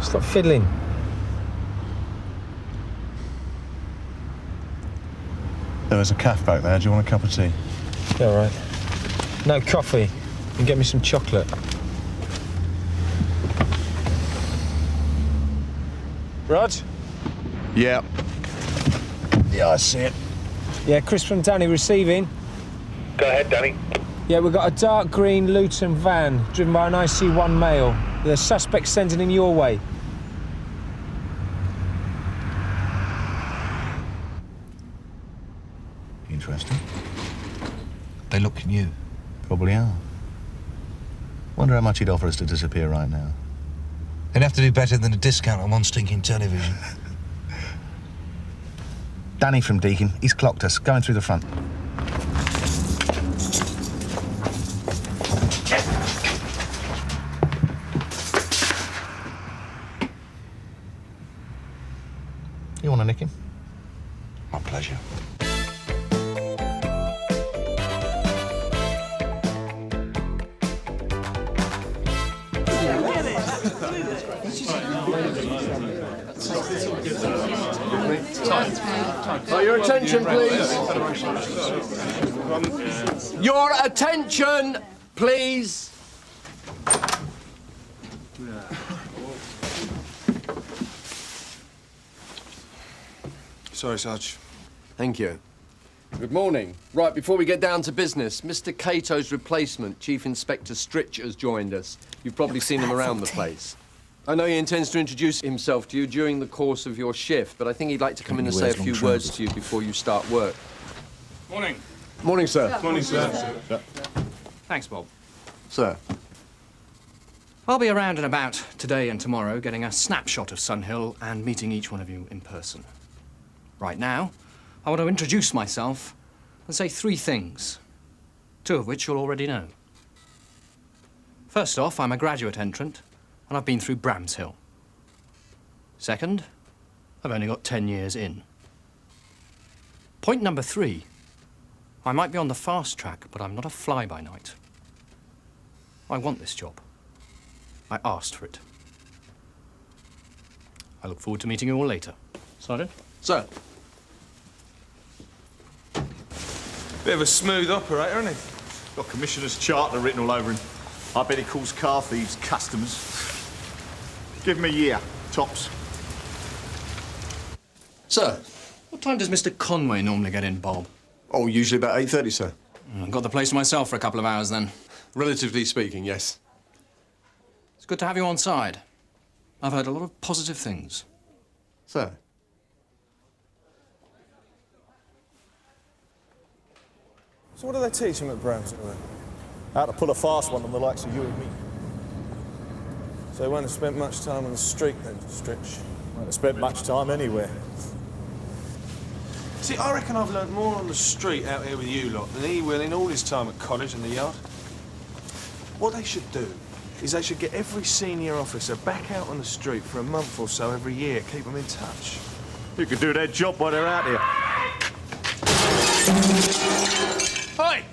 Stop fiddling. There's a calf back there. Do you want a cup of tea? Yeah, all right. No coffee. And get me some chocolate. Rog? Yeah. Yeah, I see it. Yeah, Chris from Danny receiving. Go ahead, Danny. Yeah, we've got a dark green Luton van driven by an IC1 male. The suspect sending him your way. Interesting. They look new. Probably are. Wonder how much he'd offer us to disappear right now. They'd have to do better than a discount on one stinking television. Danny from Deacon, he's clocked us, going through the front. You want to nick him? My pleasure. Your attention, please. Your attention, please. Sorry, Sarge. Thank you. Good morning. Right, before we get down to business, Mr. Cato's replacement, Chief Inspector Stritch, has joined us. You've probably seen him around the place. I know he intends to introduce himself to you during the course of your shift, but I think he'd like to come in and say a few words to you before you start work. Morning. Morning, sir. Morning, sir. Thanks, Bob. Sir. I'll be around and about today and tomorrow getting a snapshot of Sunhill and meeting each one of you in person. Right now, I want to introduce myself and say 3 things, 2 of which you'll already know. First off, I'm a graduate entrant, and I've been through Bramshill. Second, I've only got 10 years in. Point number 3, I might be on the fast track, but I'm not a fly-by-night. I want this job. I asked for it. I look forward to meeting you all later. Sergeant? Sir. Bit of a smooth operator, isn't he? Got Commissioner's Charter written all over him. I bet he calls car thieves customers. Give him a year, tops. Sir. What time does Mr. Conway normally get in, Bob? Oh, usually about 8:30, sir. I've got the place to myself for a couple of hours, then. Relatively speaking, yes. It's good to have you on side. I've heard a lot of positive things. Sir? So what do they teach him at Bramshill then? How to pull a fast one on the likes of you and me. So he won't have spent much time on the street then, Stritch. Won't have spent much time anywhere. See, I reckon I've learnt more on the street out here with you lot than he will in all his time at college and the yard. What they should do is they should get every senior officer back out on the street for a month or so every year, keep them in touch. You could do their job while they're out here. Hey!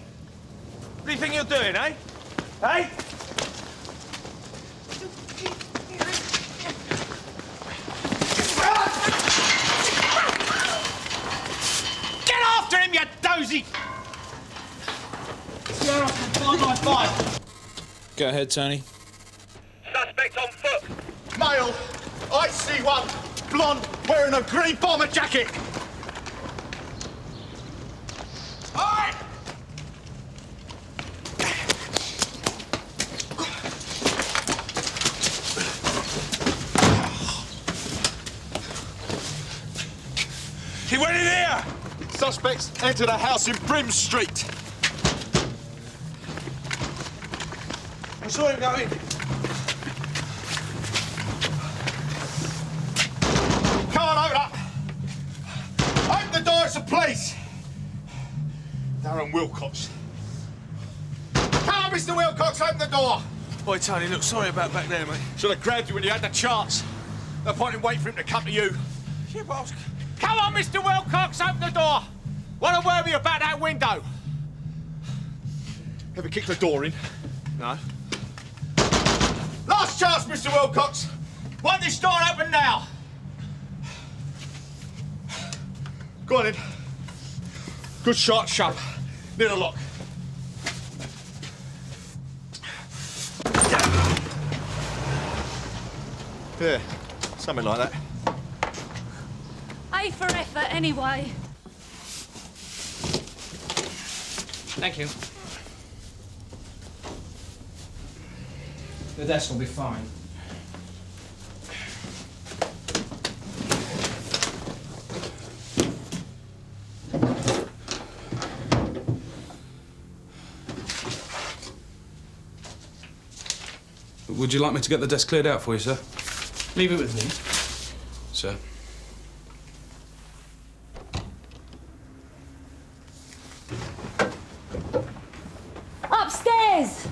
What do you think you're doing, eh? Hey? Get after him, you dozy! You're off to 5x5. Go ahead, Tony. Suspect on foot. Male. I see one. Blonde, wearing a green bomber jacket. Oi! He went in here. Suspects entered a house in Brim Street. I saw him go in. Come on, open up. Open the door, it's the police. Darren Wilcox. Come on, Mr. Wilcox, open the door. Boy, Tony, look, sorry about back there, mate. Should have grabbed you when you had the chance. No point in waiting for him to come to you. Yeah, but I was... Come on, Mr. Wilcox, open the door. Want a word with you about that window? Ever kicked the door in? No. Last chance, Mr. Wilcox. Want this door open now? Go on in. Good shot, shut. Near the lock. Yeah, something like that. A for effort, anyway. Thank you. The desk will be fine. Would you like me to get the desk cleared out for you, sir? Leave it with me. Sir. Upstairs!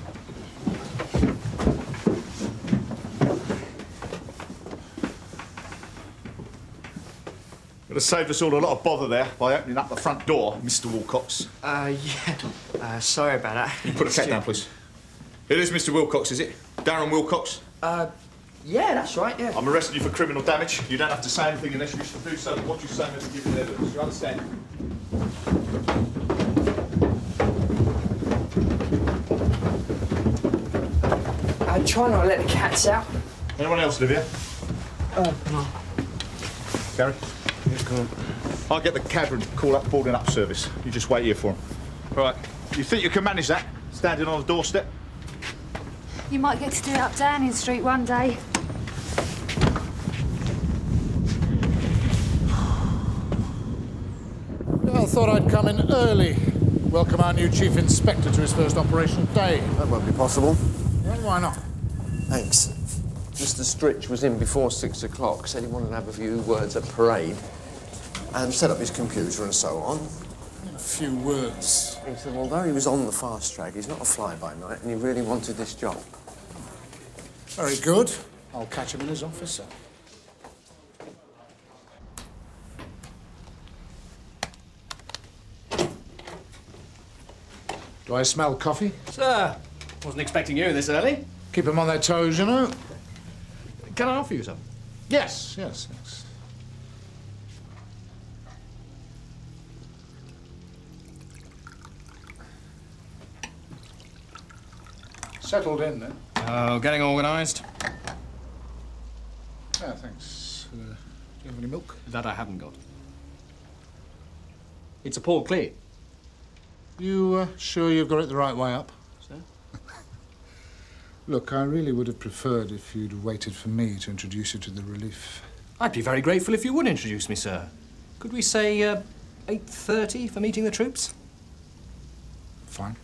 Would have saved us all a lot of bother there by opening up the front door, Mr. Wilcox. Sorry about that. You put a cat down, please. It is Mr. Wilcox, is it? Darren Wilcox? Yeah, that's right, yeah. I'm arresting you for criminal damage. You don't have to say anything unless you wish to do so. What you say must give you evidence. You understand? Try not to let the cats out. Anyone else live here? No. Gary? Yeah, come on. I'll get the cab and call up boarding up service. You just wait here for him. All right. You think you can manage that? Standing on the doorstep? You might get to do it up Downing Street one day. I thought I'd come in early. Welcome our new Chief Inspector to his first operational day. That won't be possible. Well, why not? Thanks. Mr. Stritch was in before 6 o'clock, said he wanted to have a few words at parade, and set up his computer and so on. A few words. He said, although he was on the fast track, he's not a fly-by-night, and he really wanted this job. Very good. I'll catch him in his office, sir. Do I smell coffee? Sir, wasn't expecting you this early. Keep them on their toes, you know. Can I offer you something? Yes, yes, yes. Settled in, then? Oh, getting organised. Yeah, thanks. Do you have any milk? That I haven't got. It's a Paul Clee. You sure you've got it the right way up? Sir? Look, I really would have preferred if you'd waited for me to introduce you to the relief. I'd be very grateful if you would introduce me, sir. Could we say 8:30 for meeting the troops? Fine.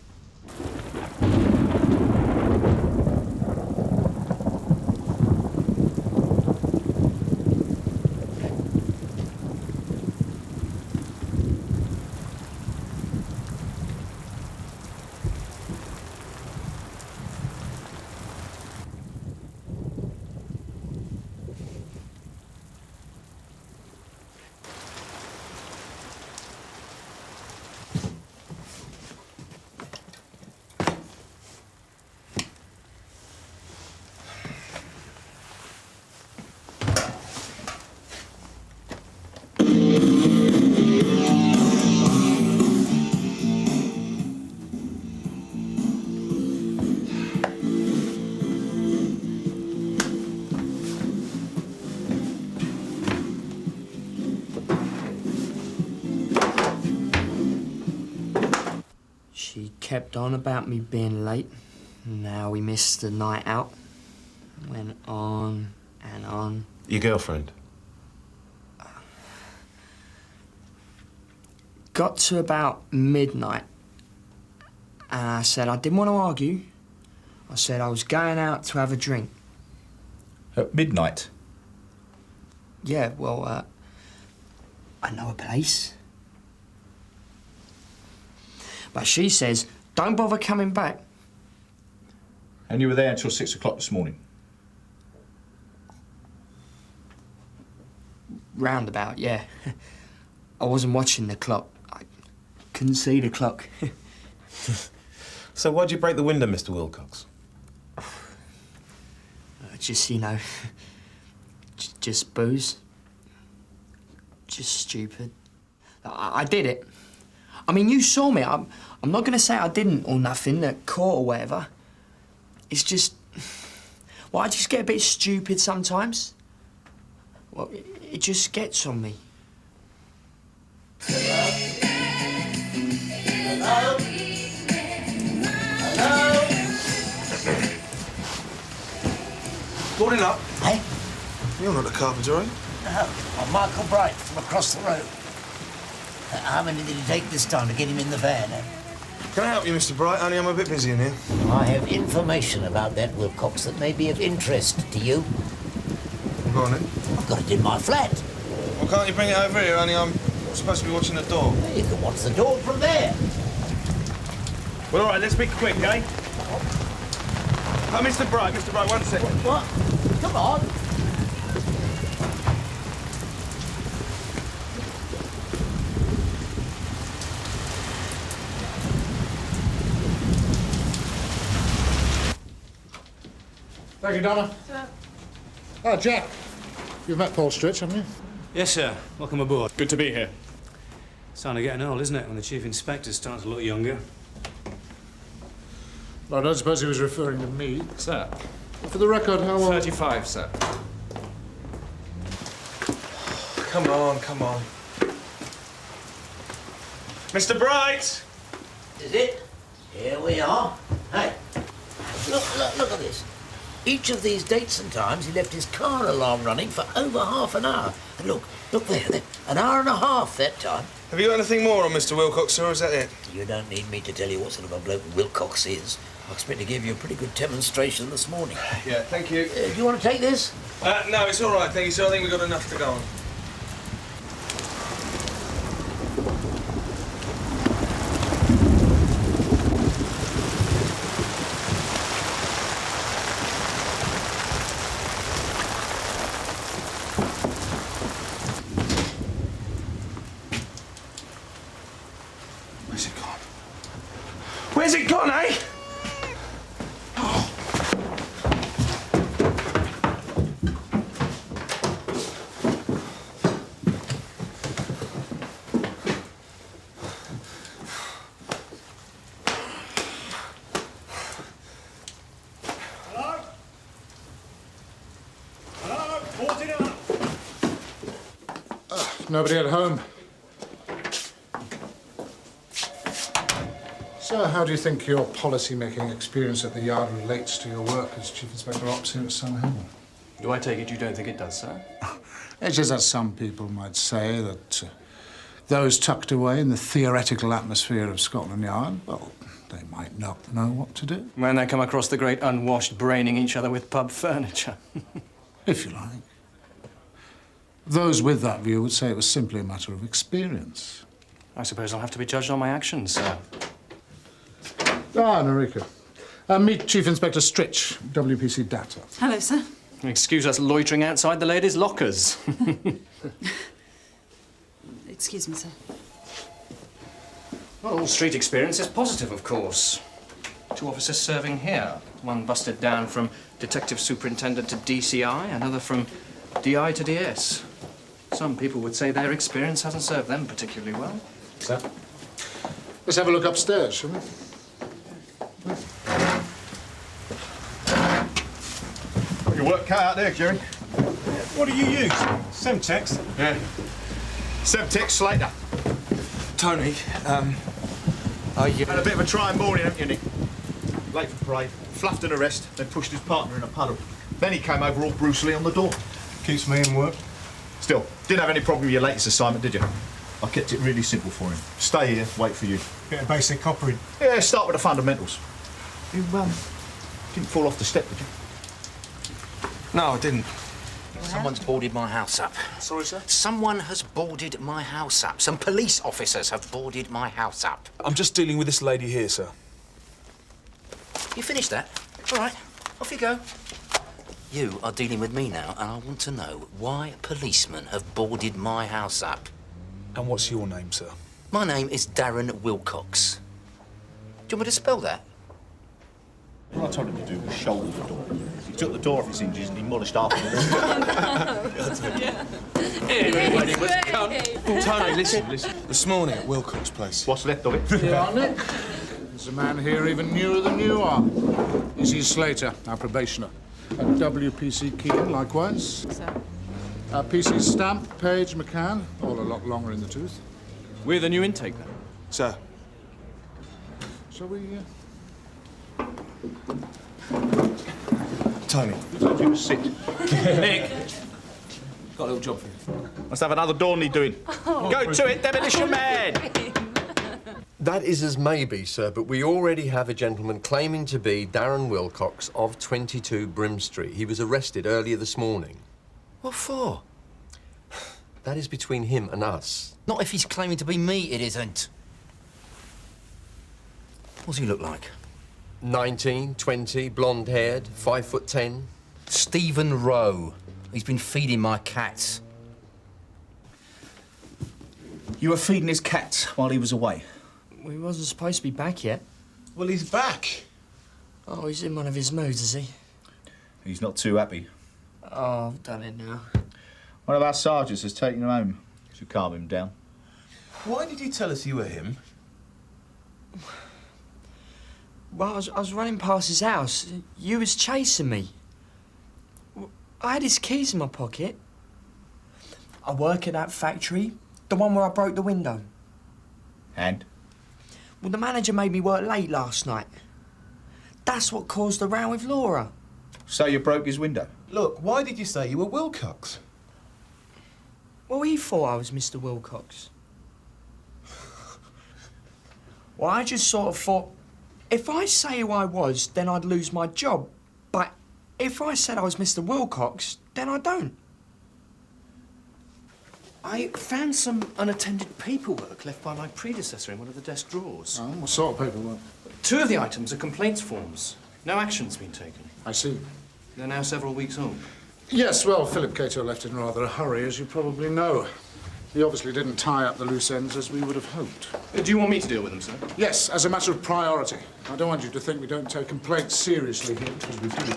Kept on about me being late. Now we missed the night out. Went on and on. Your girlfriend? Got to about midnight. And I said I didn't want to argue. I said I was going out to have a drink. At midnight? Yeah, well, I know a place. But she says, don't bother coming back. And you were there until 6 o'clock this morning? Roundabout, yeah. I wasn't watching the clock. I couldn't see the clock. So why'd you break the window, Mr. Wilcox? Just, you know, just booze. Just stupid. I did it. I mean, you saw me. I'm not going to say I didn't or nothing at court or whatever. It's just... Well, I just get a bit stupid sometimes. Well, it just gets on me. Hello? Morning up. Hey? You're not a carpenter, are you? No, I'm Michael Bright from across the road. How many did it take this time to get him in the van, eh? Can I help you, Mr. Bright? Only I'm a bit busy in here. I have information about that Wilcox that may be of interest to you. Well, go on then. I've got it in my flat. Well, can't you bring it over here? Only I'm supposed to be watching the door. You can watch the door from there. Well, all right, let's be quick, eh? Oh, Mr. Bright, one second. What? Come on. Thank you, Donna. Oh, Jack. You've met Paul Stritch, haven't you? Yes, sir. Welcome aboard. Good to be here. Sign of getting old, isn't it, when the Chief Inspector's starting to look younger? I don't suppose he was referring to me. Sir. For the record, how old... 35, sir. Come on, come on. Mr. Bright! Is it? Here we are. Hey, look at this. Each of these dates and times he left his car alarm running for over half an hour. And look there, an hour and a half that time. Have you got anything more on Mr. Wilcox, sir, or is that it? You don't need me to tell you what sort of a bloke Wilcox is. I expect to give you a pretty good demonstration this morning. Yeah, thank you. Do you want to take this? No, it's all right, thank you, sir. I think we've got enough to go on. Where's it gone, eh? Nobody at home. So, how do you think your policy-making experience at the Yard relates to your work as Chief Inspector Ops here at Scannell? Do I take it you don't think it does, sir? It's just that some people might say that those tucked away in the theoretical atmosphere of Scotland Yard, well, they might not know what to do. When they come across the great unwashed braining each other with pub furniture. If you like. Those with that view would say it was simply a matter of experience. I suppose I'll have to be judged on my actions, sir. Ah, Narika. Meet Chief Inspector Stritch, WPC Data. Hello, sir. Excuse us loitering outside the ladies' lockers. Excuse me, sir. Well, all street experience is positive, of course. 2 officers serving here. One busted down from Detective Superintendent to DCI, another from DI to DS. Some people would say their experience hasn't served them particularly well. Sir? Let's have a look upstairs, shall we? Got your work cut out there, Jerry. What do you use? Semtex? Yeah. Semtex Slater. Tony, You had a bit of a trying morning, haven't you, Nick? Late for parade, fluffed an arrest, then pushed his partner in a puddle. Then he came over all Bruce Lee on the door. keeps me in work. Still, didn't have any problem with your latest assignment, did you? I kept it really simple for him. Stay here, wait for you. Bit of basic coppering. Yeah, start with the fundamentals. You Didn't fall off the step, did you? No, I didn't. Someone's boarded my house up. Sorry, sir? Someone has boarded my house up. Some police officers have boarded my house up. I'm just dealing with this lady here, sir. You finished that? All right, off you go. You are dealing with me now, and I want to know why policemen have boarded my house up. And what's your name, sir? My name is Darren Wilcox. Do you want me to spell that? What I told him to do was shoulder the door. He took the door off his hinges and demolished half of it. Tony, listen. This morning at Wilcox's place. What's left of it? Your Honour, there's a man here even newer than you are. This is Slater, our probationer. And WPC Keane, likewise. Sir. PC Stamp, Page, McCann, all a lot longer in the tooth. We're the new intake, then? Sir. Shall we... Tony, I told you to sit. Nick! Got a little job for you. Must have another Dorney doing. Go to it, demolition man! That is as maybe, sir, but we already have a gentleman claiming to be Darren Wilcox of 22 Brim Street. He was arrested earlier this morning. What for? That is between him and us. Not if he's claiming to be me, it isn't. What does he look like? 19, 20, blonde-haired, 5'10". Stephen Rowe. He's been feeding my cats. You were feeding his cats while he was away? Well, he wasn't supposed to be back yet. Well, he's back. Oh, he's in one of his moods, is he? He's not too happy. Oh, I've done it now. One of our sergeants has taken him home. Should calm him down. Why did you tell us you were him? Well, I was running past his house. You was chasing me. I had his keys in my pocket. I work at that factory, the one where I broke the window. And? Well, the manager made me work late last night. That's what caused the row with Laura. So you broke his window? Look, why did you say you were Wilcox? Well, he thought I was Mr. Wilcox. Well, I just sort of thought, if I say who I was, then I'd lose my job. But if I said I was Mr. Wilcox, then I don't. I found some unattended paperwork left by my predecessor in one of the desk drawers. Oh, what sort of paperwork? 2 of the items are complaints forms. No action's been taken. I see. They're now several weeks old. Yes, well, Philip Cato left in rather a hurry, as you probably know. He obviously didn't tie up the loose ends as we would have hoped. Do you want me to deal with them, sir? Yes, as a matter of priority. I don't want you to think we don't take complaints seriously here, because we do.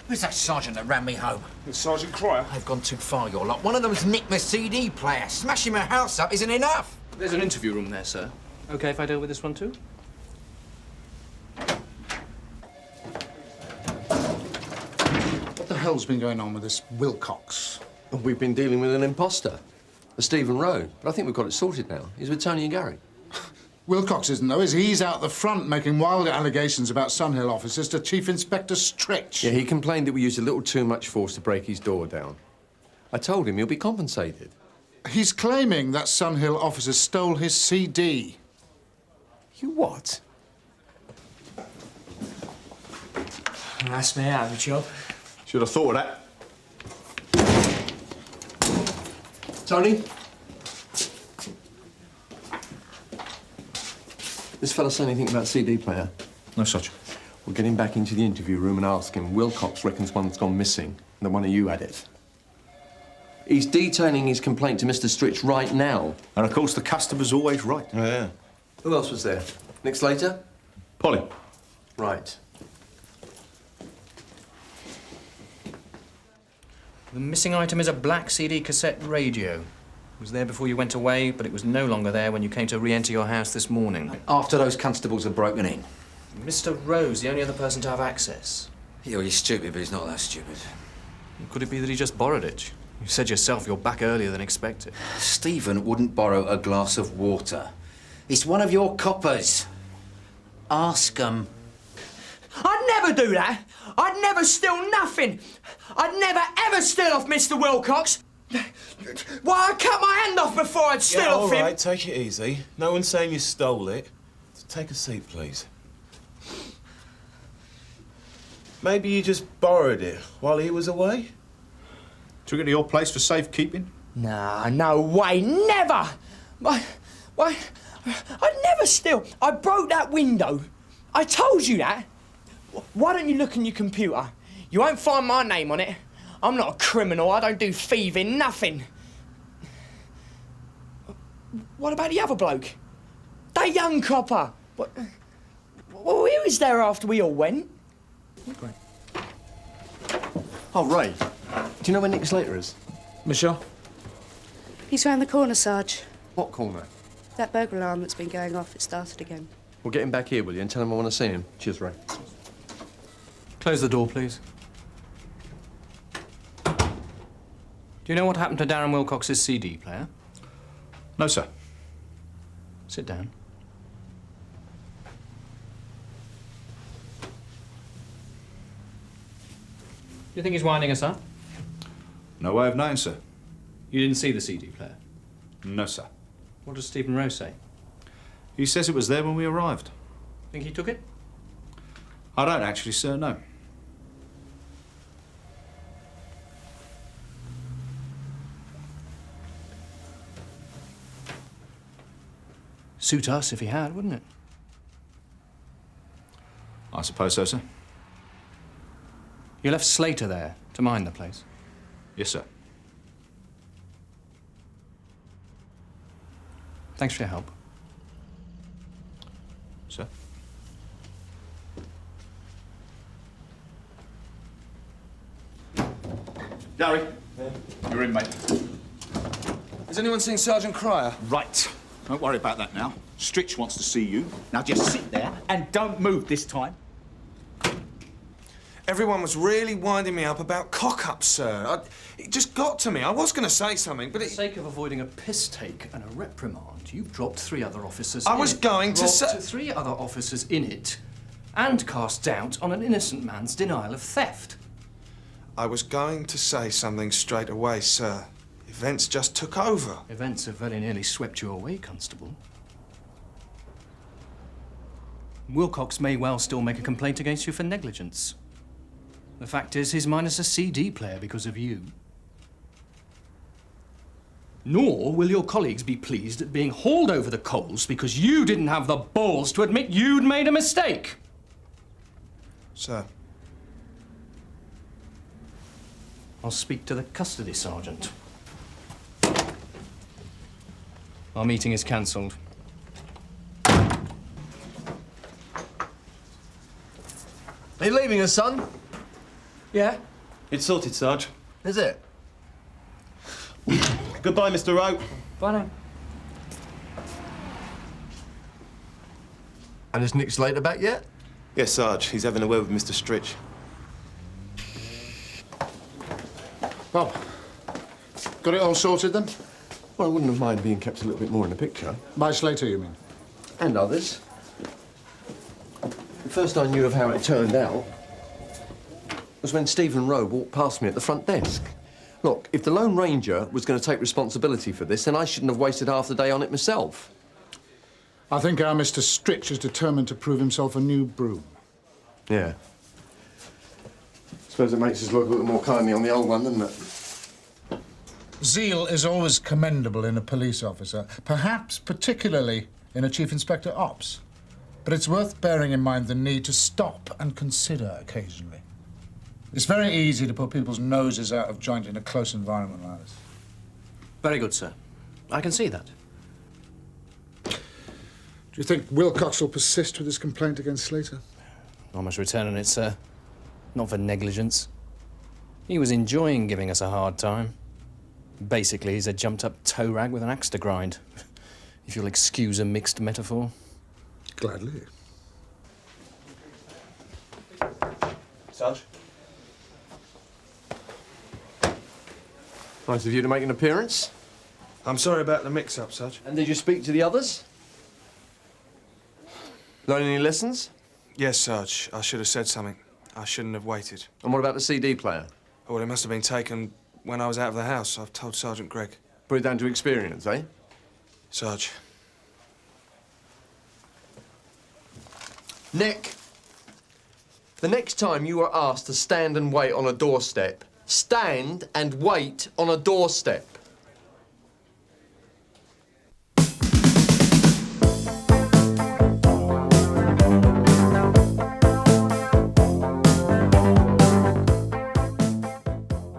Who's that sergeant that ran me home? It's Sergeant Cryer. I've gone too far, your lot. One of them's nicked my CD player. Smashing my house up isn't enough. There's an interview room there, sir. OK if I deal with this one too? What the hell's been going on with this Wilcox? We've been dealing with an imposter, a Stephen Rowe, but I think we've got it sorted now. He's with Tony and Gary. Wilcox isn't, though, is he? He's out the front making wild allegations about Sunhill officers to Chief Inspector Stritch. Yeah, he complained that we used a little too much force to break his door down. I told him he'll be compensated. He's claiming that Sunhill officers stole his CD. You what? That's me out of a job. Should have thought of that. Tony? This fella say anything about CD player? No such. We'll get him back into the interview room and ask him. Wilcox reckons one's gone missing, and that one of you had it. He's detailing his complaint to Mr. Stritch right now. And of course the customer's always right. Oh, yeah. Who else was there? Nick Slater? Polly. Right. The missing item is a black CD cassette radio. It was there before you went away, but it was no longer there when you came to re-enter your house this morning. After those constables had broken in. Mr. Rose, the only other person to have access. Yeah, he's stupid, but he's not that stupid. Could it be that he just borrowed it? You said yourself you're back earlier than expected. Stephen wouldn't borrow a glass of water. He's one of your coppers. Ask him. I'd never do that. I'd never steal nothing. I'd never, ever steal off Mr. Wilcox. Why, I'd cut my hand off before I'd steal off him. All right, take it easy. No one's saying you stole it. So take a seat, please. Maybe you just borrowed it while he was away? Took it to your place for safekeeping? Nah, no way, never! I'd never steal. I broke that window. I told you that. Why don't you look in your computer? You won't find my name on it. I'm not a criminal. I don't do thieving, nothing. What about the other bloke? That young copper. What? Well, he was there after we all went. Great. Oh, Ray. Do you know where Nick Slater is? Michelle? He's round the corner, Sarge. What corner? That burglar alarm that's been going off, it started again. Well, get him back here, will you, and tell him I want to see him. Cheers, Ray. Close the door, please. Do you know what happened to Darren Wilcox's CD player? No, sir. Sit down. Do you think he's winding us up? No way of knowing, sir. You didn't see the CD player? No, sir. What does Stephen Rowe say? He says it was there when we arrived. Think he took it? I don't actually, sir, no. Suit us if he had, wouldn't it? I suppose so, sir. You left Slater there to mind the place? Yes, sir. Thanks for your help. Sir? Gary, you're in, mate. Has anyone seen Sergeant Cryer? Right. Don't worry about that now. Stritch wants to see you. Now just sit there and don't move this time. Everyone was really winding me up about cock-ups, sir. It just got to me. I was going to say something, but For the sake of avoiding a piss take and a reprimand, you've dropped 3 other officers I in was it. going to say... Dropped 3 other officers in it and cast doubt on an innocent man's denial of theft. I was going to say something straight away, sir. Events just took over. Events have very nearly swept you away, Constable. Wilcox may well still make a complaint against you for negligence. The fact is, he's minus a CD player because of you. Nor will your colleagues be pleased at being hauled over the coals because you didn't have the balls to admit you'd made a mistake. Sir. I'll speak to the custody sergeant. Our meeting is cancelled. Are you leaving us, son? Yeah? It's sorted, Sarge. Is it? Goodbye, Mr. Rowe. Bye now. And is Nick Slater back yet? Yes, Sarge. He's having a word with Mr. Stritch. Bob, got it all sorted then? Well, I wouldn't have minded being kept a little bit more in the picture. By Slater, you mean? And others. The first I knew of how it turned out was when Stephen Rowe walked past me at the front desk. Look, if the Lone Ranger was going to take responsibility for this, then I shouldn't have wasted half the day on it myself. I think our Mr. Stritch is determined to prove himself a new broom. Yeah. Suppose it makes us look a little more kindly on the old one, doesn't it? Zeal is always commendable in a police officer, perhaps particularly in a Chief Inspector Ops. But it's worth bearing in mind the need to stop and consider occasionally. It's very easy to put people's noses out of joint in a close environment like this. Very good, sir. I can see that. Do you think Wilcox will persist with his complaint against Slater? Not much return on it, sir. Not for negligence. He was enjoying giving us a hard time. Basically, he's a jumped-up toe rag with an axe to grind, if you'll excuse a mixed metaphor. Gladly. Sarge? Nice of you to make an appearance. I'm sorry about the mix-up, Sarge. And did you speak to the others? Learn any lessons? Yes, Sarge. I should have said something. I shouldn't have waited. And what about the CD player? Oh, well, it must have been taken when I was out of the house. I've told Sergeant Gregg. Put it down to experience, eh? Sarge. Nick! The next time you are asked to stand and wait on a doorstep, stand and wait on a doorstep.